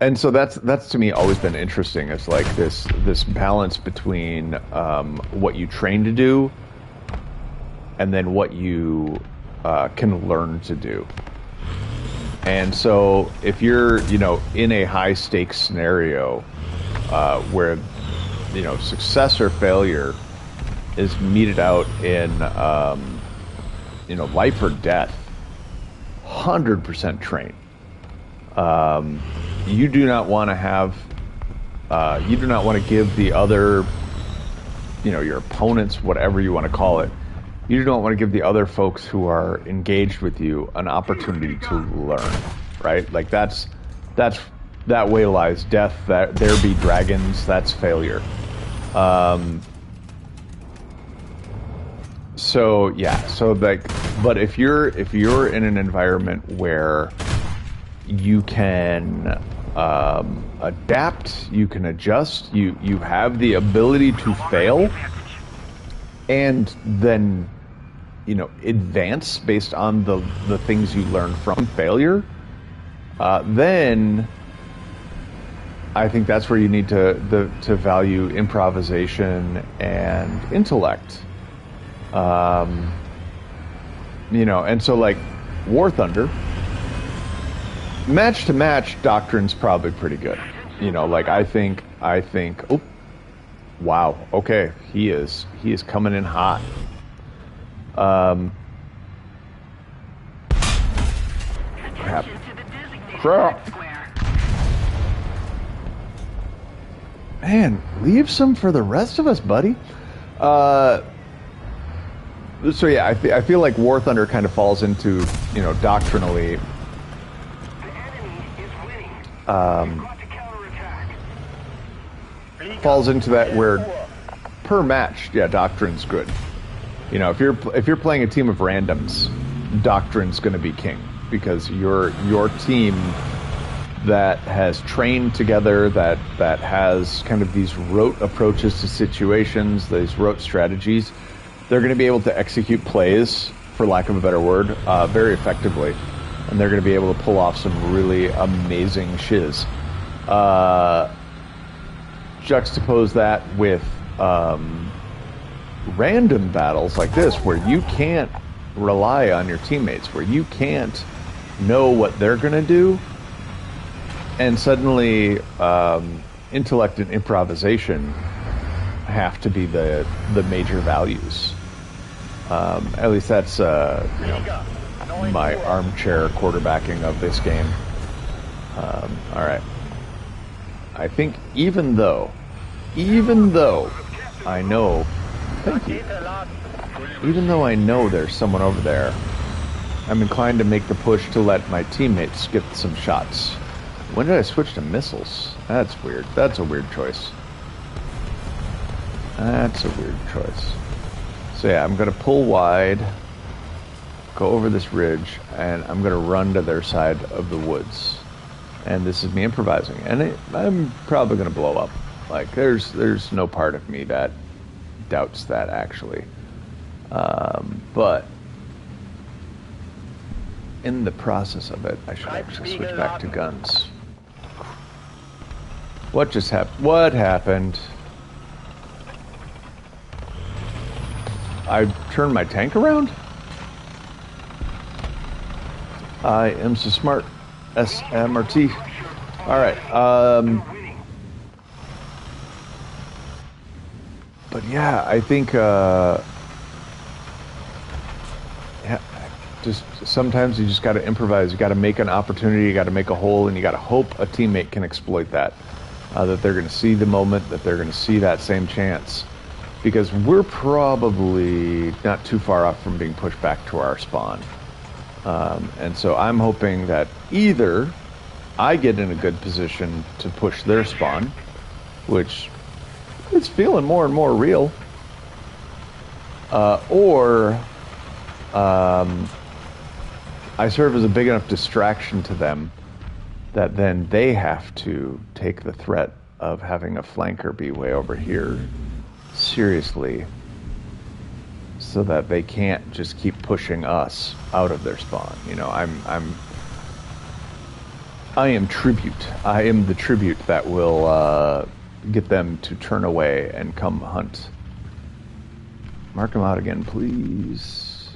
and so that's to me always been interesting. It's like this balance between what you train to do and then what you can learn to do. And so if you're in a high stakes scenario where success or failure is meted out in life or death, 100% train. You do not want to have You do not want to give the other, your opponents, whatever you want to call it, you don't want to give the other folks who are engaged with you an opportunity to learn, right? Like that way lies death. That there be dragons. That's failure. So yeah. So like, but if you're in an environment where you can adapt, you can adjust, you have the ability to fail, and then advance based on the things you learn from failure, then I think that's where you need to value improvisation and intellect. And so like War Thunder, match to match, Doctrine's probably pretty good. Like I think oh wow, okay, he is coming in hot. Crap. Man, leave some for the rest of us, buddy. So yeah, I feel like War Thunder kind of falls into, doctrinally, falls into that where per match, yeah, Doctrine's good. If you're playing a team of randoms, Doctrine's going to be king, because your team that has trained together, that has kind of these rote approaches to situations, these rote strategies, they're going to be able to execute plays, for lack of a better word, very effectively, and they're going to be able to pull off some really amazing shiz. Juxtapose that with random battles like this, where you can't rely on your teammates, where you can't know what they're going to do, and suddenly intellect and improvisation have to be the major values. At least that's my armchair quarterbacking of this game. All right. I think even though I know, thank you, even though I know there's someone over there, I'm inclined to make the push to let my teammates get some shots. When did I switch to missiles? That's weird. That's a weird choice. So yeah, I'm going to pull wide, go over this ridge, and I'm going to run to their side of the woods. And this is me improvising. And I'm probably going to blow up. Like, there's no part of me that doubts that, actually. But in the process of it, I should actually switch back to guns. What just happened? What happened? I turned my tank around? I am so smart. SMRT. Alright, but yeah, I think, yeah, just sometimes you just gotta improvise. You gotta make an opportunity, you gotta make a hole, and you gotta hope a teammate can exploit that. That they're gonna see the moment, that they're gonna see that same chance. Because we're probably not too far off from being pushed back to our spawn. And so I'm hoping that either I get in a good position to push their spawn, which it's feeling more and more real, or I serve as a big enough distraction to them that then they have to take the threat of having a flanker be way over here seriously, so that they can't just keep pushing us out of their spawn. I am tribute. I am the tribute that will get them to turn away and come hunt. Mark him out again, please.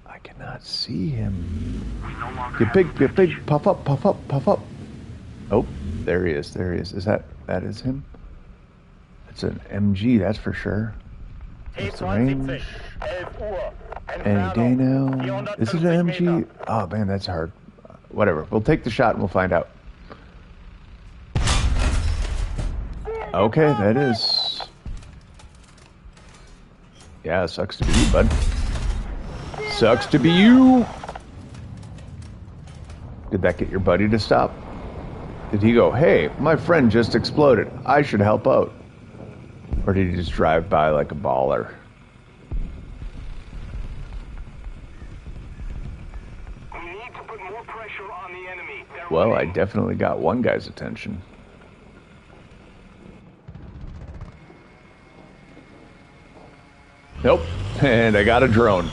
I cannot see him. Get big, puff up. Oh, there he is. Is that is him? It's an MG, that's for sure. What's the range? Any day now. Is it an MG? Oh man, that's hard. Whatever. We'll take the shot and we'll find out. Okay, that is. Yeah, sucks to be you, bud. Sucks to be you. Did that get your buddy to stop? Did he go, hey, my friend just exploded. I should help out? Or did he just drive by like a baller? We need to put more pressure on the enemy. Well, I definitely got one guy's attention. Nope. And I got a drone.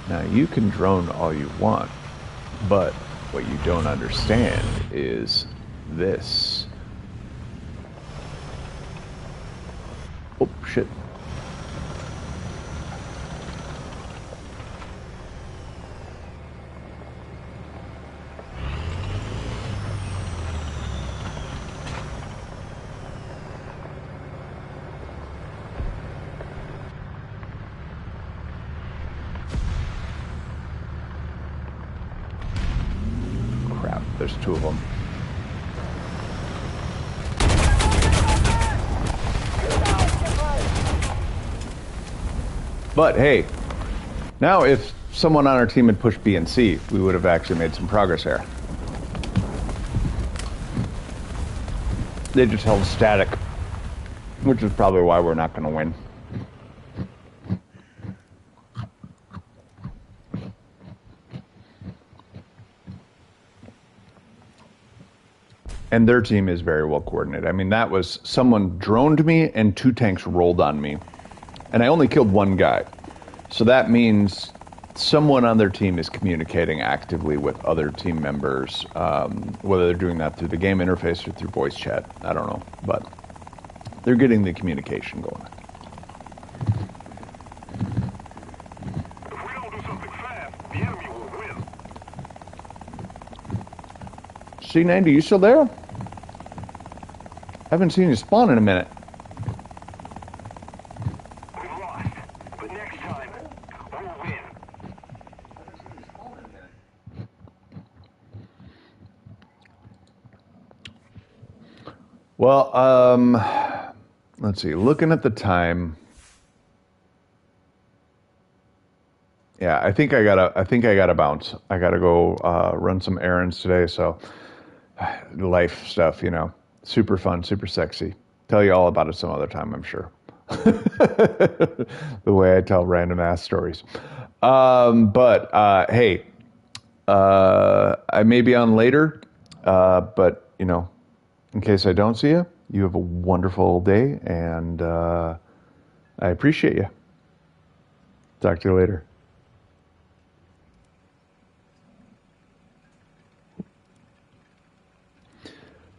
Now, you can drone all you want, but what you don't understand is this. Oh, shit. Crap, there's two of them. But hey, now if someone on our team had pushed B and C, we would have actually made some progress here. They just held static, which is probably why we're not going to win. And their team is very well coordinated. I mean, that was someone droned me and two tanks rolled on me. And I only killed one guy. So that means someone on their team is communicating actively with other team members, whether they're doing that through the game interface or through voice chat. I don't know. But they're getting the communication going. If we don't do something fast, the enemy will win. C90, you still there? Haven't seen you spawn in a minute. We've lost, but next time, we'll win. Well, let's see. Looking at the time. Yeah, I think I gotta bounce. I gotta go run some errands today. So, life stuff, you know, super fun, super sexy. Tell you all about it some other time, I'm sure. The way I tell random ass stories. But hey, I may be on later, but you know, in case I don't see you, you have a wonderful day, and I appreciate you. Talk to you later.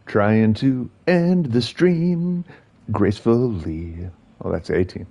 Trying to end the stream gracefully. Oh, that's 18.